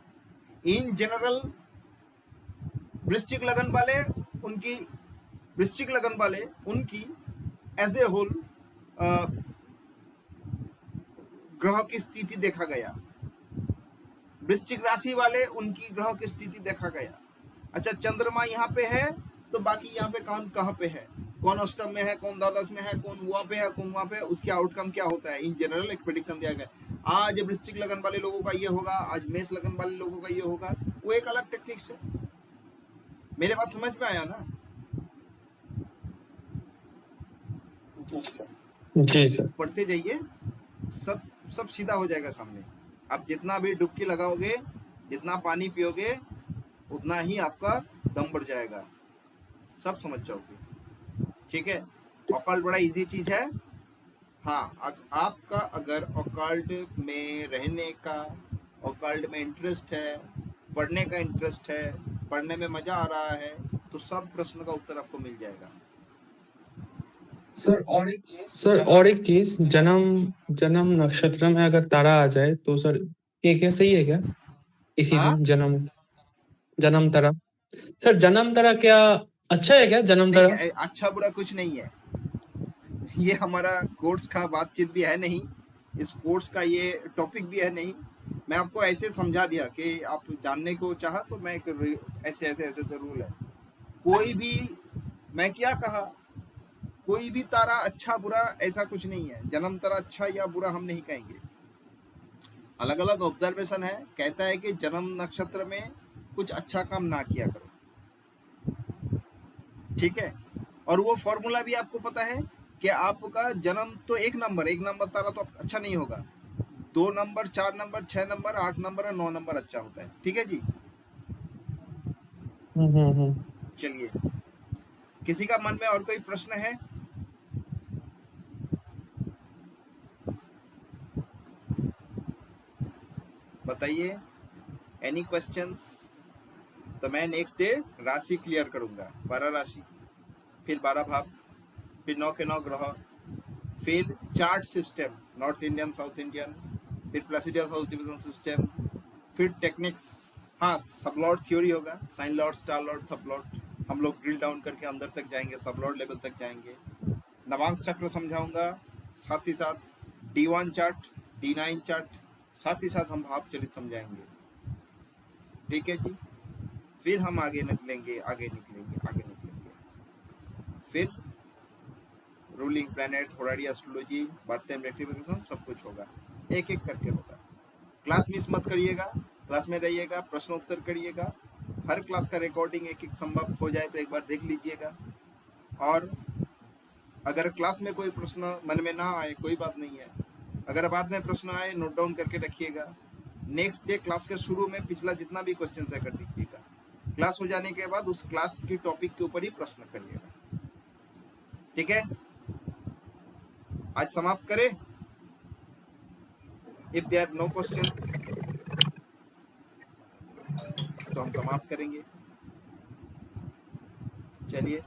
इन जनरल वृश्चिक लगन वाले उनकी एज ए होल ग्रह की स्थिति देखा गया। वृश्चिक राशि वाले उनकी ग्रह की स्थिति देखा गया। अच्छा, चंद्रमा यहाँ पे है तो बाकी यहाँ पे कौन कहाँ पे है, कौन अष्टम में है, कौन द्वादश में है, कौन वहाँ पे है, कौन वहाँ पे है, उसके आउटकम क्या होता है। इन जनरल एक प्रेडिक्शन दिया गया। आज वृश्चिक लगन वाले लोगों का ये होगा, आज मेष लगन वाले लोगों का ये होगा, वो एक अलग टेक्निक्स है। मेरे बात समझ में आया ना? जी सर। पढ़ते जाइए, सब सीधा हो जाएगा सामने। आप जितना भी डुबकी लगाओगे, जितना पानी पियोगे, उतना ही आपका दम बढ़ जाएगा, सब समझ जाओगे। ठीक है, ऑकल्ट बड़ा इजी चीज है। हाँ, आपका अगर ऑकल्ट में रहने का, ऑकल्ट में इंटरेस्ट है, पढ़ने का इंटरेस्ट है, पढ़ने में मजा आ रहा है, तो सब प्रश्न का उत्तर आपको मिल जाएगा। सर और एक चीज, जन्म नक्षत्र में अगर तारा आ जाए तो सर ये क्या सही है क्या? इसी दिन जन्म तारा, सर जन्म तारा क्या अच्छा है क्या? जन्म तारा अच्छा बुरा कुछ नहीं है, ये हमारा कोर्स का बातचीत भी है नहीं, इस कोर्स का ये टॉपिक भी है नहीं। मैं आपको ऐसे समझा दिया कि आप जानने को चाहा तो मैं ऐसे ऐसे ऐसे से रूल है। कोई भी, मैं क्या कहा, कोई भी तारा अच्छा बुरा ऐसा कुछ नहीं है, जन्म तारा अच्छा या बुरा हम नहीं कहेंगे। अलग अलग ऑब्जर्वेशन है, कहता है कि जन्म नक्षत्र में कुछ अच्छा काम ना किया करो, ठीक है। और वो फॉर्मूला भी आपको पता है कि आपका जन्म तो एक नंबर तारा तो अच्छा नहीं होगा, 2 नंबर, 4 नंबर, 6 नंबर, 8 नंबर और 9 नंबर अच्छा होता है, ठीक है जी। चलिए, किसी का मन में और कोई प्रश्न है? बताइए, एनी क्वेश्चंस? तो मैं नेक्स्ट डे राशि क्लियर करूंगा, 12 राशि, फिर 12 भाव, फिर 9 के 9 ग्रह, फिर chart system, north Indian, south Indian, फिर प्लेसिडियस हाउस डिवीजन सिस्टम, फिर टेक्निक्स, हाँ सबलॉर्ड थ्योरी होगा, sign lord, star lord, sub lord, हम लोग ड्रिल डाउन करके अंदर तक जाएंगे, सब लॉर्ड लेवल तक जाएंगे। नवांश चक्र समझाऊंगा, साथ ही साथ D1 चार्ट, D9 चार्ट, साथ ही साथ हम भाव चलित समझाएंगे, ठीक है जी। फिर हम आगे निकलेंगे, फिर ruling planet, horary astrology, birth time rectification, सब कुछ होगा, एक एक करके होगा। क्लास मिस मत करिएगा, क्लास में रहिएगा, प्रश्न उत्तर करिएगा। हर क्लास का रिकॉर्डिंग एक एक संभव हो जाए तो एक बार देख लीजिएगा। और अगर क्लास में कोई प्रश्न मन में ना आए, कोई बात नहीं है, अगर बाद में प्रश्न आए नोट डाउन करके रखिएगा। नेक्स्ट डे क्लास के शुरू में पिछला जितना भी क्वेश्चन है कर दीजिएगा। क्लास हो जाने के बाद उस क्लास की टॉपिक के ऊपर ही प्रश्न करिएगा, ठीक है। आज समाप्त करें, if there are no questions तो हम समाप्त करेंगे। चलिए।